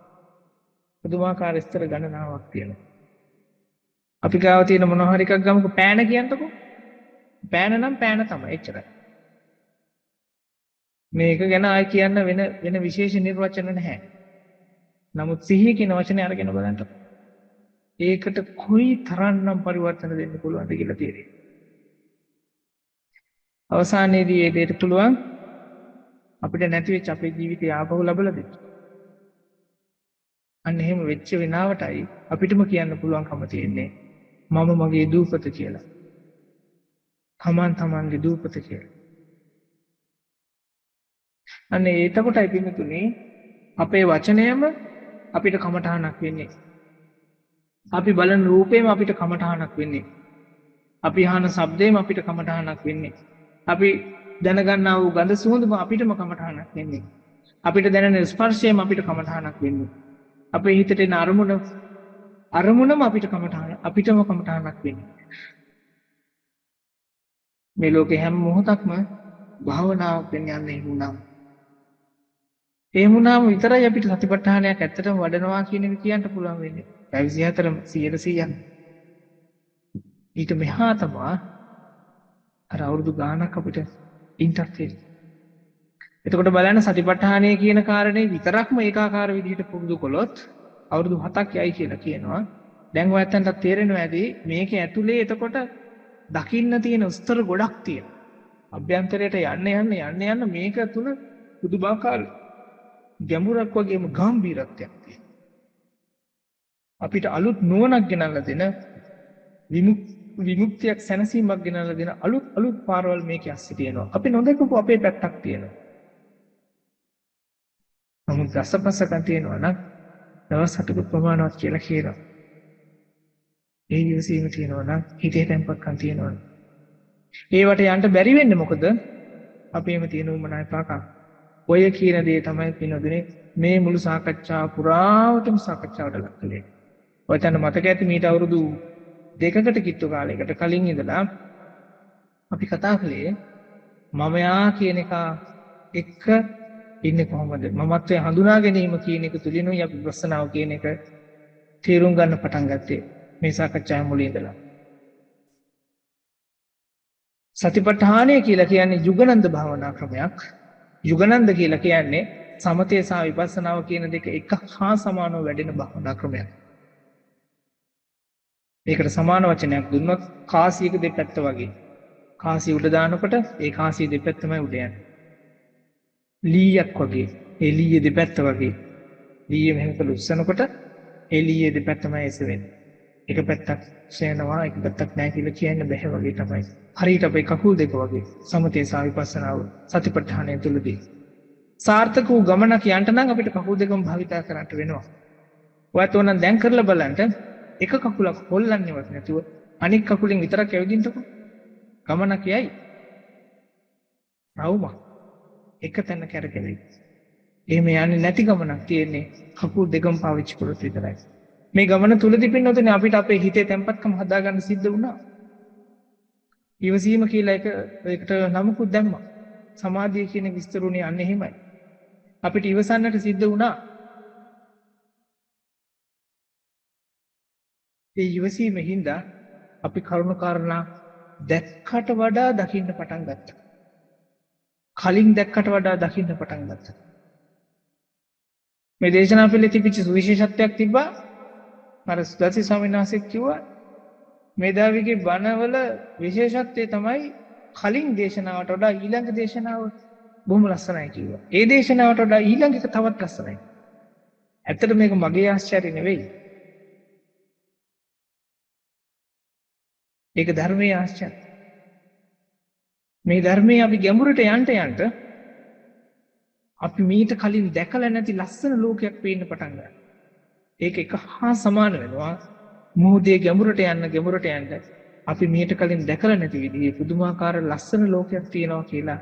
පුදුමාකාර ස්තර ගණනාවක් තියෙනවා. අපි ගාව තියෙන මොනවා හරි එකක් ගමුකෝ පෑන කියන්නකෝ. පෑන නම් පෑන තමයි එච්චරයි. මේක ගැන ආයි කියන්න වෙන විශේෂ නිර්වචන නැහැ. නමුත් සිහිය කියන වචනේ අරගෙන බලන්න. ඒකට කොයි තරම්නම් පරිවර්තන දෙන්න පුළුවන්ද කියලා තේරෙයි. අවසානයේදී ඒ දෙයට පුළුවන් අපිට නැති වෙච්ච අපේ ජීවිතය ආපහු ලබලා දෙන්න. අන්න එහෙම වෙච්ච වෙනාවටයි අපිටම කියන්න පුළුවන්කම තියෙන්නේ මම මගේ දූපත කියලා. තමන්ගේ දූපත කියලා. අන්න එතකොටයි පින්තුනේ අපේ වචනයම අපිට කමඨහනක් වෙන්නේ. අපි බලන රූපේම අපිට කමඨහනක් වෙන්නේ. අපි අහන ශබ්දේම අපිට කමඨහනක් වෙන්නේ. අපි දැනගන්නා වූ ගඳ සුවඳම අපිටම කමඨහනක් වෙන්නේ. අපිට දැනෙන ස්පර්ශයම අපිට කමඨහනක් වෙන්නේ. අපේ හිතට එන අරමුණම අපිටම කමඨහනක් වෙන්නේ. මේ ලෝකේ හැම මොහොතක්ම භාවනාවක් වෙන්න යන්නේ වුණාම. ඒ වුණාම විතරයි අපිට සතිපට්ඨානයක් ඇත්තටම වඩනවා කියන එක කියන්න පුළුවන් වෙන්නේ. 24 100%. ඊට මෙහා තමයි අර අවුරුදු ගාණක් අපිට ඉන්ටර්ෆේස්. එතකොට බලන්න සතිපට්ඨානය කියන කාරණේ විතරක්ම ඒකාකාර විදිහට පුරුදු කළොත් අවුරුදු 7ක් යයි කියලා කියනවා. දැන් ඔයයන්ට තේරෙනවා ඇති මේක ඇතුලේ එතකොට දකින්න තියෙන ස්තර ගොඩක් තියෙනවා. අභ්‍යන්තරයට යන්න මේක තුන පුදුමාකාර ගැඹුරක් වගේම ගැඹීරත්වයක් තියෙනවා. අපිට අලුත් නුවණක් ගෙනල්ලා දෙන විමුක්තියක් සැනසීමක් ගෙනල්ලා දෙන අලුත් පාරවල් මේකේ ඇස්සේ තියෙනවා. අපි නොදකපු අපේ පැත්තක් තියෙනවා. නමුත් රසපසකම් තියෙනවා නම් දවස් 7ක ප්‍රමාණවත් කියලා කියනවා. ඒ ඉවසීම තියෙනවා නම් හිතේ තැම්පත්කම් තියෙනවා. ඒවට යන්න බැරි වෙන්නේ මොකද? අපේම තියෙන උමනාය පාකම්. ඔය කියන දේ තමයි පිනොදනේ මේ මුළු සාකච්ඡාව පුරාවටම සාකච්ඡාවට ලක් කළේ. ඔයයන්ට මතක ඇති මීට අවුරුදු 2කට කිට්ටු කාලයකට කලින් ඉඳලා අපි කතා කළේ මමයා කියන එක එක්ක ඉන්නේ කොහොමද? මමත්වයේ හඳුනා ගැනීම කියන එක තුලිනුයි අපි ප්‍රශ්නාව කියන එක තේරුම් ගන්න පටන් ගත්තේ මේ සාකච්ඡාවේ මුලින් ඉඳලා. සතිපට්ඨානය කියලා කියන්නේ යුගනන්ද භාවනා ක්‍රමයක්. යුගනන්ද කියලා කියන්නේ සමතේ සහ විපස්සනාව කියන දෙක එක හා සමානව වැඩෙන භාවනා ක්‍රමයක්. ඒකට සමාන වචනයක් දුන්නොත් කාසියක දෙපැත්ත වගේ. කාසිය උඩ දානකොට ඒ කාසිය දෙපැත්තමයි උඩ යන්නේ. ලීයක් වගේ. ඒ ලීයේ දෙපැත්ත වගේ. ලීය මෙහෙම කළ උස්සනකොට ඒ ලීයේ දෙපැත්තමයි එසවෙන්නේ. එක පැත්තක් සේනවා එක පැත්තක් නැහැ කියලා කියන්න බැහැ වගේ තමයි. හරියට අපේ කකුල් දෙක වගේ සමතේ සහ විපස්සනාව සතිපට්ඨානය තුලදී සාර්ථක වූ ගමනක් යන්න නම් අපිට කකුල් දෙකම භාවිතා කරන්න වෙනවා. ඔයත් ඕනනම් දැන් කරලා බලන්න එක කකුලක් හොල්ලන්නේවත් නැතුව අනික් කකුලෙන් විතරක් ඇවිදින්නකො ගමනක් යයි. රවුමක් එක තැන කැරකෙවි. එහෙම යන්නේ නැති ගමනක් තියෙන්නේ කකුල් දෙකම පාවිච්චි කරොත් විතරයි. මේ ගමන තුලදී පින්නොතනේ අපිට අපේ හිතේ තැම්පත්කම හදාගන්න සිද්ධ වුණා. ඉවසීම කියලා එකට නමකුත් දැම්මා. සමාධිය කියන විස්තරුනේ අන්න එහෙමයි. අපිට ඉවසන්නට සිද්ධ වුණා. ඒ ඉවසීම හින්දා අපි කරුණු කාරණා දැක්කට වඩා දකින්න පටන් ගත්තා. කලින් දැක්කට වඩා දකින්න පටන් ගත්තා. මේ දේශනා පිළිවෙල තිබිච්ච සුවිශේෂත්වයක් තිබ්බා. අර සුදස්සි ස්වාමීන් වහන්සේ කිව්වා මේදාවිගේ බණවල විශේෂත්වය තමයි කලින් දේශනාවට වඩා ඊළඟ දේශනාව බොහොම ලස්සනයි කිව්වා. ඒ දේශනාවට වඩා ඊළඟ එක තවත් ලස්සනයි. ඇත්තට මේක මගේ ආශ්චර්ය නෙවෙයි. ඒක ධර්මයේ ආශ්චර්ය. මේ ධර්මයේ අපි ගැඹුරට යන්න අපි මීට කලින් දැකලා නැති ලස්සන ලෝකයක් පේන්න පටන් ගන්නවා. ඒක එක හා සමාන වෙනවා. මොහොතේ ගැඹුරට යන්න අපි මීට කලින් දැකලා නැති විදිහේ පුදුමාකාර ලස්සන ලෝකයක් තියෙනවා කියලා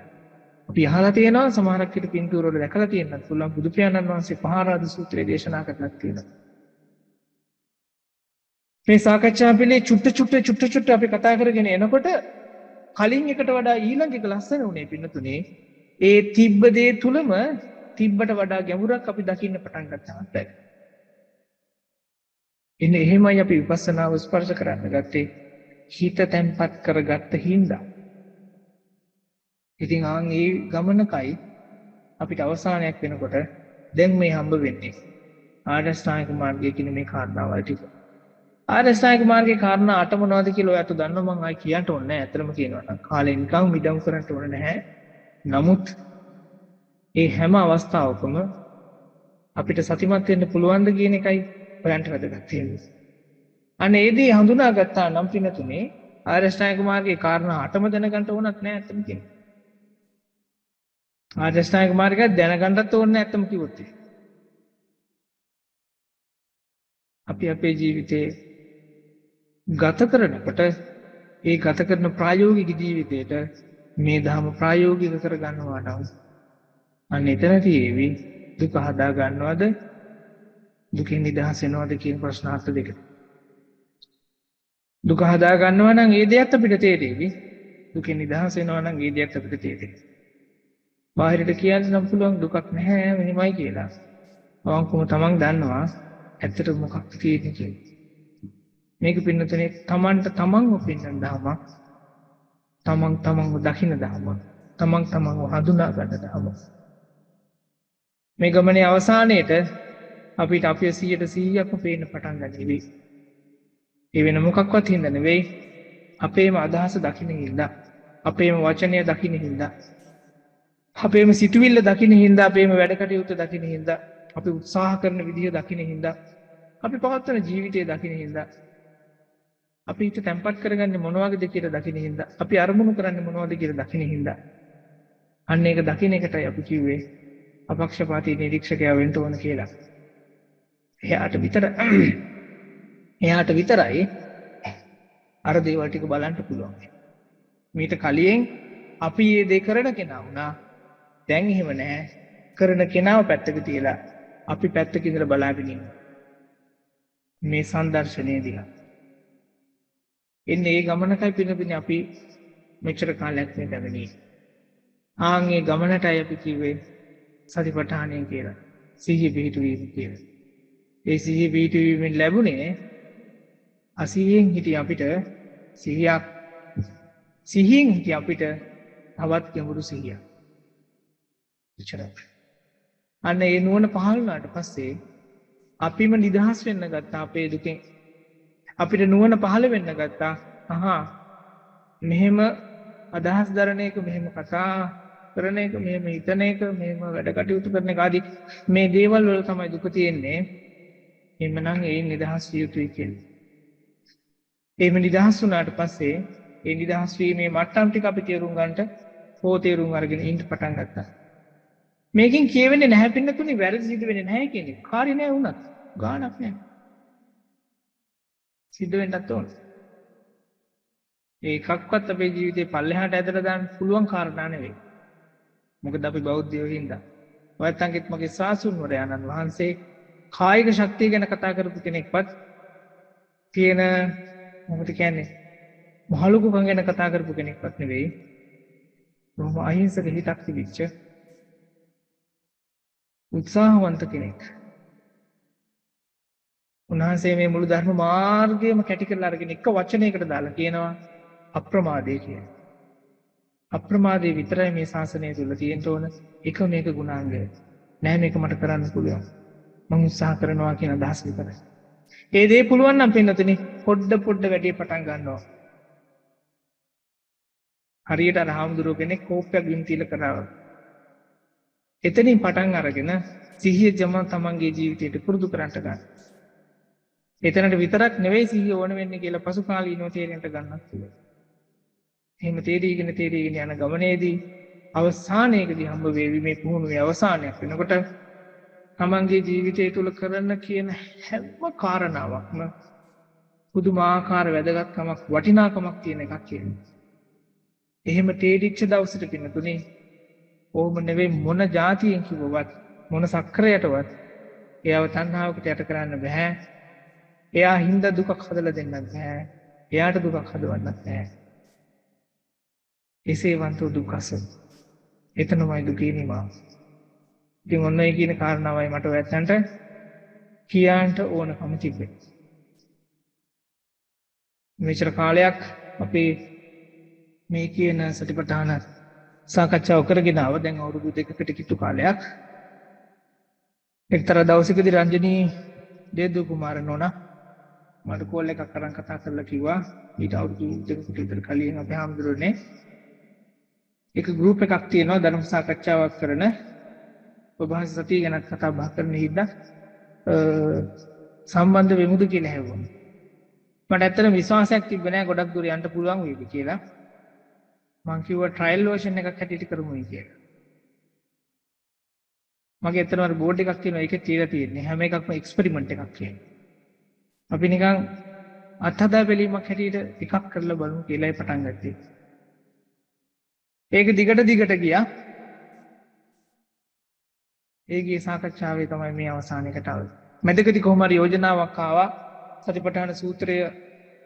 අපි අහලා තියෙනවා. සමහරක් විට පින්තූර වල දැකලා තියෙනත් පුළුවන්. බුදු පියාණන් වහන්සේ පහාරාද සූත්‍රයේ දේශනා කරලා තියෙනවා. මේ සාකච්ඡා පිළි චුට්ට අපි කතා කරගෙන එනකොට කලින් එකට වඩා ඊළඟ එක ලස්සන උනේ පින්නතුනේ. ඒ තිබ්බ දේ තුලම තිබ්බට වඩා ගැඹුරක් අපි දකින්න පටන් ගත්තා. එන්නේ එහෙමයි අපි විපස්සනාව ස්පර්ශ කරන්න ගත්තේ. හිත තැම්පත් කරගත්ත හින්දා. ඉතින් ආන් ඒ ගමනකයි අපිට අවසානයක් වෙනකොට දැන් මේ හම්බ වෙන්නේ ආර්යශ්‍රාණික මාර්ගය කියන මේ කාරණාවල් ටික. ආර්යශ්‍රාණික මාර්ගයේ කාරණා 8 මොනවද කියලා ඔයාට දන්නවා. මම ආයි කියන්න ඕනේ නැහැ. ඇත්තටම කියනවා නම් කාලේ නිකන් මිඩම් කරන්න ඕනේ නැහැ. නමුත් ඒ හැම අවස්ථාවකම අපිට සතිමත් වෙන්න පුළුවන්ද කියන එකයි ඔයන්ට වැදගත් තියෙන්නේ. අන්න ඒ දේ හඳුනාගත්තා නම් පින්නතුනේ ආර්යශ්‍රාණික මාර්ගයේ කාරණා 8ම දැනගන්න ඕනත් නැහැ ඇත්තම කියන්නේ. ආර්යශ්‍රාණික මාර්ගය දැනගන්නත් ඕනේ නැහැ ඇත්තම කිව්වොත්. අපි අපේ ජීවිතේ ගත කරනකොට ඒ ගත කරන ප්‍රායෝගික ජීවිතේට මේ ධර්ම ප්‍රායෝගික කර ගන්නවා නම් අන්න එතනදී දුක හදා ගන්නවද දුකින් නිදහස් වෙනවද කියන ප්‍රශ්නාර්ථ දෙක. දුක හදා ගන්නවා නම් ඒ දෙයත් අපිට තේරෙවි. දුකින් නිදහස් වෙනවා නම් ඒ දෙයත් අපිට තේරෙවි. බාහිරට කියන්න නම් පුළුවන් දුකක් නැහැ මෙහෙමයි කියලා. අවංකවම තමන් දන්නවා ඇත්තට මොකක්ද තියෙන්නේ කියලා. මේක පින්නතුනේ තමන්ට තමන්ව පින්නන දහමක්. තමන්ව දකින්න දහමක්. තමන්ව හඳුනා ගන්න දහමක්. මේ ගමනේ අවසානයේට අපිට අපේ 100%ක්ම පේන්න පටන් ගන්නෙවි. ඒ වෙන මොකක්වත් හින්දා නෙවෙයි. අපේම අදහස දකින්න හින්දා. අපේම වචනය දකින්න හින්දා. අපේම සිතුවිල්ල දකින්න හින්දා. අපේම වැඩ කටයුතු දකින්න හින්දා. අපි උත්සාහ කරන විදිහ දකින්න හින්දා. අපි පවත්වන ජීවිතය දකින්න හින්දා. අපි හිත තැම්පත් කරගන්නේ මොන වගේද කියලා දකින්න හින්දා. අපි අරමුණු කරන්නේ මොනවද කියලා දකින්න හින්දා. අන්න ඒක දකින්න එකටයි අපි කිව්වේ අපක්ෂපාතී නිරීක්ෂකයා වෙන්න ඕන කියලා. එයාට විතරයි අර දේවල් ටික බලන්න පුළුවන්. මීට කලින් අපි මේ දේ කරන කෙනා වුණා. දැන් එහෙම නැහැ. කරන කෙනාව පැත්තක තියලා අපි පැත්තක ඉඳලා බලාගෙන ඉන්නවා. මේ සංදර්ශනයේ දිහා. එන්නේ ඒ ගමනකයි පිළිබිනේ අපි මෙච්චර කාලයක් මේ දැවෙන්නේ. ආන්ගේ ගමනටයි අපි කිව්වේ සතිපට්ඨානය කියලා. සිහිය පිහිටුවීම කියලා. ඒ සිහිය පිහිටුවීමෙන් ලැබුණේ අසිහියෙන් හිටිය අපිට සිහියෙන් හිටිය අපිට තවත් ගැඹුරු සිහියක්. එච්චරයි. අන්න ඒ නුවණ පහළ වුණාට පස්සේ අපිම නිදහස් වෙන්න ගත්තා අපේ දුකෙන්. අපිට නුවණ පහළ වෙන්න ගත්තා. මෙහෙම අදහස් දරන එක, මෙහෙම කතා කරන එක, මෙහෙම හිතන එක, මෙහෙම වැඩ කටයුතු කරන එක ආදී මේ දේවල් වල තමයි දුක තියෙන්නේ. එhmenan ඒ නිදහස් විය යුතුයි කියන්නේ. එහෙම නිදහස් වුණාට පස්සේ ඒ නිදහස් වීමේ මට්ටම් ටික අපි තේරුම් අරගෙන ඉන්න පටන් ගත්තා. මේකෙන් කියවෙන්නේ නැහැ පින්නතුනේ වැරදි සිදු වෙන්නේ නැහැ කියන්නේ. කාර්ය නැහැ වුණත් ගාණක් නැහැ. සිද්ධ වෙන්නත් ඕන. ඒකක්වත් අපේ ජීවිතේ පල්ලෙහාට ඇදලා දාන්න පුළුවන් කාරණා නෙවෙයි. මොකද අපි බෞද්ධයෝ හින්දා. ඔයත්න්ගෙත් මගේ සාසුන්වරයන්න් වහන්සේ කායික ශක්තිය ගැන කතා කරපු කෙනෙක්වත් තියෙන මොකද කියන්නේ මහලුකම් ගැන කතා කරපු කෙනෙක්වත් නෙවෙයි. බොහොම අහිංසක හිතක් තිබිච්ච උත්සාහවන්ත කෙනෙක්. උන්වහන්සේ මේ මුළු ධර්ම මාර්ගයම කැටි කරලා අරගෙන එක වචනයකට දාලා කියනවා අප්‍රමාදය කියලා. අප්‍රමාදයේ විතරයි මේ ශාසනය තුල තියෙන්න ඕන එක මේක ගුණාංගය. නෑ මේක මට කරන්න පුළුවන්. මම උත්සාහ කරනවා කියන අදහස විතරයි. ඒ දේ පුළුවන් නම් පින්නතුනි පොඩ වැඩි පටන් ගන්නවා. හරියට අර හාමුදුරුවෝ කෙනෙක් කෝප්පයක් බිම් තියලා කරා. එතනින් පටන් අරගෙන සිහිය තමන්ගේ ජීවිතයට පුරුදු කරන්ට ගන්න. එතනට විතරක් නෙවෙයි සිහිය ඕන වෙන්නේ කියලා පසු කාලීනව තේරෙන්නට ගන්නත් පුළුවන්. එහෙම තේරීගෙන යන ගමනේදී අවසානයේදී හම්බ වේවි මේ පුහුණුවේ අවසානයක් වෙනකොට තමන්ගේ ජීවිතය තුළ කරන්න කියන හැම කාරණාවක්ම පුදුමාකාර වැදගත්කමක් වටිනාකමක් තියෙන එකක් කියන්නේ. එහෙම තේරිච්ච දවසට පින්නතුනේ ඕම නෙවෙයි මොන જાතියෙන් කිව්වවත් මොන සක්‍රයටවත් එයාව තණ්හාවකට යට කරන්න බෑ. එයා හින්දා දුකක් හදලා දෙන්නත් බෑ. එයාට දුකක් හදවන්නත් බෑ. එසේ වන්තෝ දුක්ඛස. එතනමයි දුකේ නිමාව. ඉතින් ඔන්න ඒ කියන කාරණාවයි මට ඔයයන්ට කියන්න ඕනකම තිබ්බේ. මෙච්චර කාලයක් අපි මේ කියන සතිපට්ඨාන සාකච්ඡාව කරගෙන ආව. දැන් අවුරුදු දෙකකට කිට්ටු කාලයක්. එක්තරා දවසකදී රංජනී දේදු කුමාර නෝනා මට කෝල් එකක් අරන් කතා කරලා කිව්වා ඊට අවුරුදු දෙකකට විතර කලින් අපේ හාමුදුරනේ එක ගෲප් එකක් තියෙනවා ධර්ම සාකච්ඡාවක් කරන ඔබ සතිය ගැන කතා බහ කරන හින්දා සම්බන්ධ වෙමුද කියලා හැවුවා. මට ඇත්තට විශ්වාසයක් තිබ්බේ නෑ ගොඩක් දුර යන්න පුළුවන් වේවි කියලා. මං කිව්වා ට්‍රයිල් වර්ෂන් එකක් හැටියට කරමුයි කියලා. මගේ ඇත්තටම අර බෝඩ් එකක් තියෙනවා ඒකේ තියලා තියෙන්නේ හැම එකක්ම එක්ස්පෙරිමන්ට් එකක් කියලා. අපි නිකන් අත්හදා බැලීමක් හැටියට එකක් කරලා බලමු කියලායි පටන් ගත්තේ. ඒක දිගට ගියා. ඒගේ සාකච්ඡාවේ තමයි මේ අවසානයකට ආවේ. මැදකදී කොහොම හරි යෝජනාවක් ආවා සතිපට්ඨාන සූත්‍රය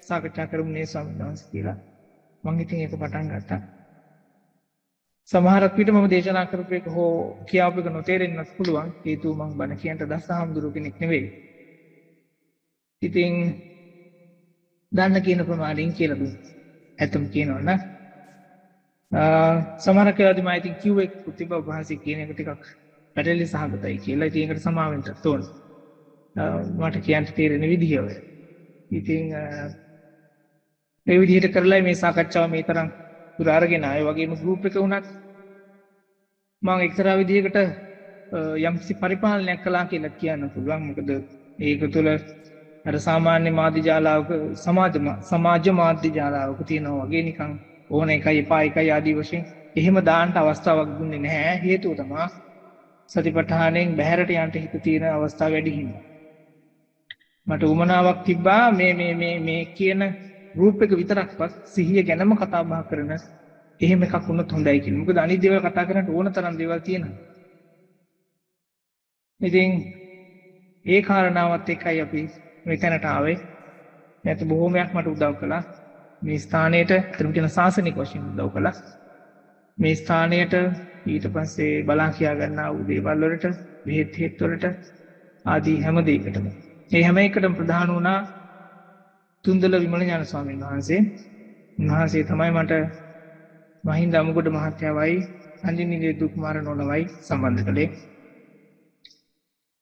සාකච්ඡා කරමු නේ ස්වාමීන් වහන්සේ කියලා. මම ඉතින් ඒක පටන් ගත්තා. සමහරක් විට මම දේශනා කරපු එක හෝ කියාපු එක නොතේරෙන්නත් පුළුවන්. හේතුව මම බණ කියන්න දසහම්දුරු කෙනෙක් නෙවෙයි. ඉතින් දන්න කියන ප්‍රමාණයෙන් කියලා දුන්නා. ඇත්තම කියනවා නම් සමහරක් වෙලාවදී මම ඉතින් කිව්වේ කුතිබ භාෂි කියන එක ටිකක් පැටලි සහගතයි කියලා. ඉතින් ඒකට සමාවෙන්න තෝරන. මට කියන්න තේරෙන විදිහ ඔය. ඉතින් මේ විදිහට කරලා මේ සාකච්ඡාව මේ තරම් දුර අරගෙන ආයේ වගේම ගෲප් එක උනත් මම එක්තරා විදිහකට යම්කිසි පරිපාලනයක් කළා කියලා කියන්න පුළුවන්. මොකද ඒක තුළ අර සාමාන්‍ය මාධ්‍ය ජාලාවක සමාජ මාධ්‍ය ජාලාවක තියෙනවා වගේ නිකන් ඕන එකයි එපා එකයි ආදී වශයෙන් එහෙම දාන්න අවස්ථාවක් දුන්නේ නැහැ. හේතුව තමයි සතිපට්ඨානෙන් බැහැරට යන්න හිත තියෙන අවස්ථා වැඩි හින්දා. මට උමනාවක් තිබ්බා මේ කියන ගෲප් එක විතරක්වත් සිහිය ගැනම කතා බහ කරන එහෙම එකක් වුණොත් හොඳයි කියලා. මොකද අනිත් දේවල් කතා කරන්න ඕන තරම් දේවල් තියෙනවා. ඉතින් ඒ කාරණාවත් එක්කයි අපි මෙතනට ආවේ. නැත්නම් බොහෝමයක් මට උදව් කළා. මේ ස්ථානයට අතරම කියන සාසනික වශයෙන් උදව් කළා. මේ ස්ථානයට ඊට පස්සේ බලා කියා ගන්නා වූ දේවල් වලට බෙහෙත් හේත් වලට ආදී හැම දෙයකටම මේ හැම එකටම ප්‍රධාන වුණා තුන්දල විමල ඥාන ස්වාමීන් වහන්සේ. උන්වහන්සේ තමයි මට මහින්ද අමුගොඩ මහත්තයාවයි අංජනී දේදු කුමාර නෝනවයි සම්බන්ධ කළේ.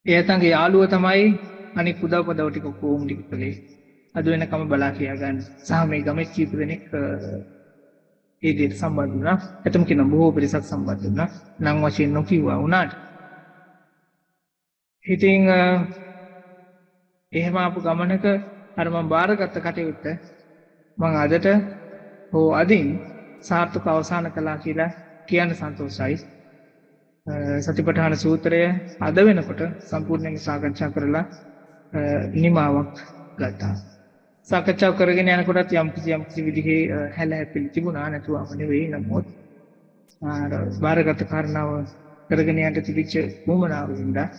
එයාටගේ යාළුව තමයි අනික් උදව් පදව ටික කොහොම ටික කළේ. අද වෙනකම බලා කියා ගන්න. සහ මේ ගමේ කීප දෙනෙක් ඒ දෙයට සම්බන්ධ වුණා. එතම කියන බොහෝ පිරිසක් සම්බන්ධ වුණා. නම් වශයෙන් නොකියුවා වුණාට. ඉතින් එහෙම ආපු ගමනක අර මම බාරගත්ත කටයුත්ත මම අදට හෝ අදින් සාර්ථක අවසන් කළා කියලා කියන්න සන්තෝෂයි. සතිපට්ඨාන සූත්‍රය අද වෙනකොට සම්පූර්ණයෙන් සාකච්ඡා කරලා නිමාවක් ගත්තා. සාකච්ඡා කරගෙන යනකොටත් යම් කිසි විදිහේ හැලහැප්පිලි තිබුණා නැතුවම නෙවෙයි. නමුත් බාරගත් කාරණාව කරගෙන යන්න තිබිච්ච වුමනාව වින්දා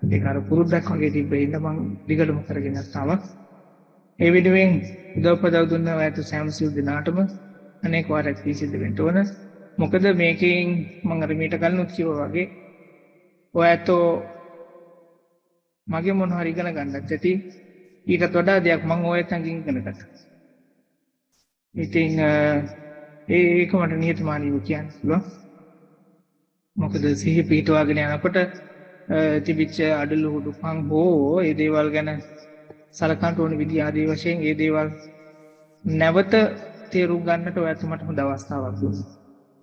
ඒක අර පුරුද්දක් වගේ තිබ්බේ ඉන්න මම දිගටම කරගෙන ආවා. ඒ වෙනුවෙන් උදව්පදව් දුන්න ඔයත් සෑම සිව් දිනාටම අනේක වාරයක් පිසිද්ධ වෙන්න ඕන. මොකද මේකෙන් මම අර මීට කලිනුත් කිව්වා වගේ ඔයත්ෝ මගේ මොන හරි ඉගෙන ගන්නත් ඇති. ඊටත් වඩා දෙයක් මම ඔයත්ගෙන් ඉගෙන ගත්තා. ඉතින් ඒක මට නිහතමානීව කියන්න පුළුවන්. මොකද සිහිය පිටවාගෙන යනකොට තිබිච්ච අඩලු හුඩුකම් හෝ ඒ දේවල් ගැන සලකන්න ඕන විදිහ ආදී වශයෙන් ඒ දේවල් නැවත තේරුම් ගන්නට ඔයත් මට හොඳ අවස්ථාවක් දුන්නා.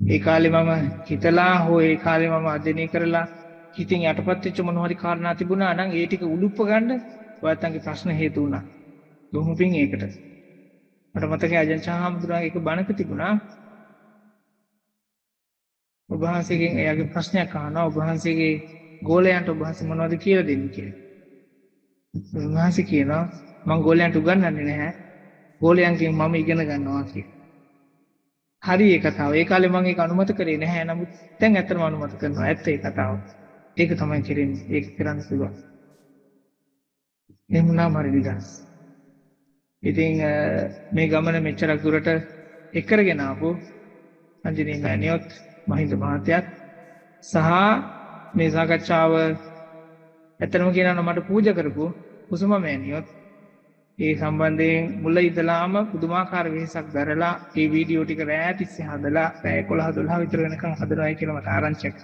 ඒ කාලේ මම හිතලා හෝ ඒ කාලේ මම අධ්‍යයනය කරලා හිතින් යටපත් වෙච්ච මොන හරි කාරණා තිබුණා නම් ඒ ටික උලුප්ප ගන්න ඔයත්ගේ ප්‍රශ්න හේතු වුණා. බොහොම පිං ඒකට. මට මතකයි අජන්ච හාමුදුරුවෝ එක බණක තිබුණා. ඔබ වහන්සේගෙන් එයාගේ ප්‍රශ්නයක් අහනවා ඔබ වහන්සේගේ ගෝලයන්ට ඔබ වහන්සේ මොනවද කියලා දෙන්නේ කියලා. උන්වහන්සේ කියනවා මම ගෝලයන්ට උගන්වන්නේ නැහැ. ගෝලයන්ගෙන් මම ඉගෙන ගන්නවා කියලා. හරි ඒ කතාව. ඒ කාලේ මම ඒක අනුමත කරේ නැහැ. නමුත් දැන් ඇත්තටම අනුමත කරනවා. ඇත්ත ඒ කතාව. ඒක තමයි කරන්නේ. ඒක කරන්න පුළුවන්. එහෙම නම් හරි විගස්. ඉතින් මේ ගමන මෙච්චරක් දුරට එක් කරගෙන ආපු අංජනී මෑණියොත් මහින්ද මහත්තයත් සහ මේ සාකච්ඡාව ඇත්තටම කියනවා නම් මට පූජා කරපු කුසුම මෑණියොත් ඒ සම්බන්ධයෙන් මුල ඉඳලාම පුදුමාකාර වෙහසක් දරලා මේ වීඩියෝ ටික රෑ තිස්සේ හදලා රෑ 11 12 විතර වෙනකන් හදනවායි කියලා මට ආරංචියක්.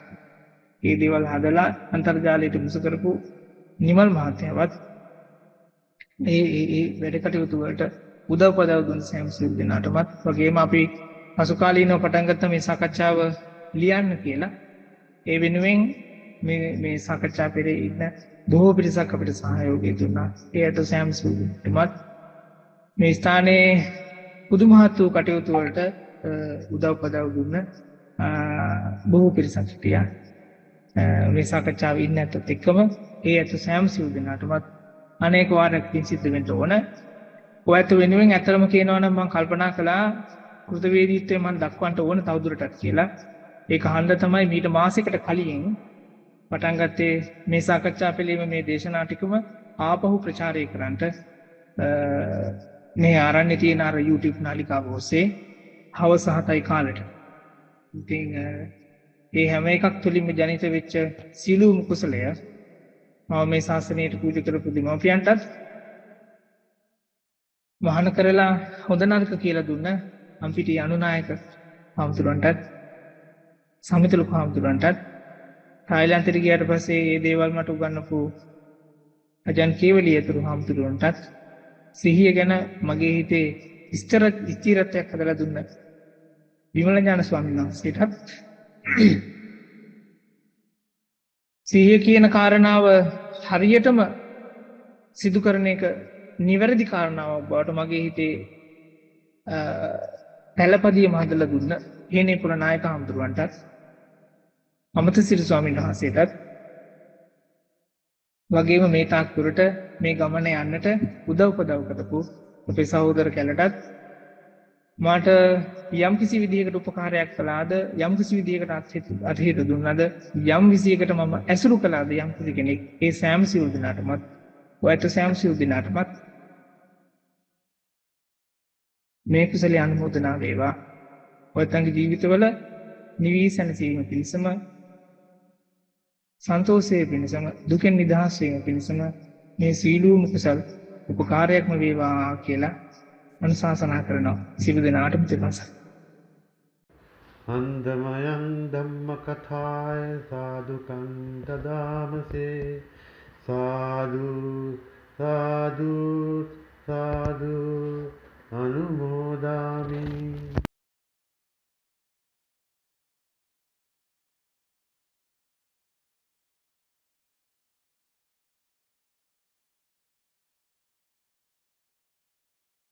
මේ දේවල් හදලා අන්තර්ජාලයට මුසු කරපු නිමල් මහත්තයාවත් ඒ වැඩ කටයුතු වලට උදව්පදව් දුන් සෑම සිල් දෙනාටමත් වගේම අපි පසුකාලීනව පටන් ගත්ත මේ සාකච්ඡාව ලියන්න කියලා ඒ වෙනුවෙන් මේ සාකච්ඡා පෙරේ ඉන්න බොහෝ පිරිසක් අපිට සහයෝගය දුන්නා. ඒකට සෑම සිල් දෙනාටමත් මේ ස්ථානයේ පුදුමහත් වූ කටයුතු වලට උදව්පදව් දුන්න බොහෝ පිරිසක් හිටියා. මේ සාකච්ඡාවේ ඉන්න ඇත්තත් එක්කම ඒ ඇත්ත සෑම සිල් දෙනාටමත් අනේක වාරයක් පින් සිද්ධ වෙන්න ඕන. ඔයත් වෙනුවෙන් ඇත්තම කියනවා නම් මම කල්පනා කළා කෘතවේදීත්වය මම දක්වන්න ඕන තවදුරටත් කියලා. ඒක හන්ද තමයි මීට මාසයකට කලින් පටන් ගත්තේ මේ සාකච්ඡා පිළිම මේ දේශනා ටිකම ආපහු ප්‍රචාරය කරන්නට මේ ආරණ්‍ය තියෙන අර YouTube නාලිකාව ඔස්සේ හවස 7යි කාලෙට. ඉතින් ඒ හැම එකක් තුලින්ම ජනිත වෙච්ච සීලූම කුසලය මම මේ ශාසනයට පූජා කරපු දෙමාපියන්ටත් වහන කරලා හොඳ නරක කියලා දුන්න අම්පිටිය අනුනායක හාමුදුරන්ටත් සමිත ලොකු හාමුදුරන්ටත් තායිලන්තෙට ගියාට පස්සේ මේ දේවල් මට උගන්වපු අජන් කේවලියතුරු හාමුදුරන්ටත් සිහිය ගැන මගේ හිතේ ස්ථිරත්වයක් හදලා දුන්න විමල ඥාන ස්වාමීන් වහන්සේටත් සිහිය කියන කාරණාව හරියටම සිදු කරන එක නිවැරදි කාරණාවක් බවට මගේ හිතේ පළපදියම හදලා දුන්න හේනේපුර නායක හාමුදුරුවන්ටත් අමතසිරි ස්වාමීන් වහන්සේටත් වගේම මේ තාක් දුරට මේ ගමන යන්නට උදව්පදව් කරපු අපේ සහෝදර කැලටත් මට යම් කිසි විදිහකට උපකාරයක් කළාද යම් කිසි විදිහකට අත්හිත දුන්නාද යම් විදිහකට මම ඇසුරු කළාද යම් කිසි කෙනෙක් ඒ සෑම සිව් දිනාටමත් ඔයත් සෑම සිව් දිනාටමත් මේ කුසලයේ අනුමෝදනා වේවා. ඔයත්ගේ ජීවිතවල නිවී සැනසීම පිණිසම සන්තෝෂයේ පිණිසම දුකෙන් නිදහස් වීම පිණිසම මේ සීලූම කුසල් උපකාරයක්ම වේවා කියලා අනුශාසනා කරනවා. සියලු දෙනාටම තෙපස. අන්දමයන් ධම්ම කථාය සාදුකං දදාමසේ සාදු සාදු සාදු අනුමෝදා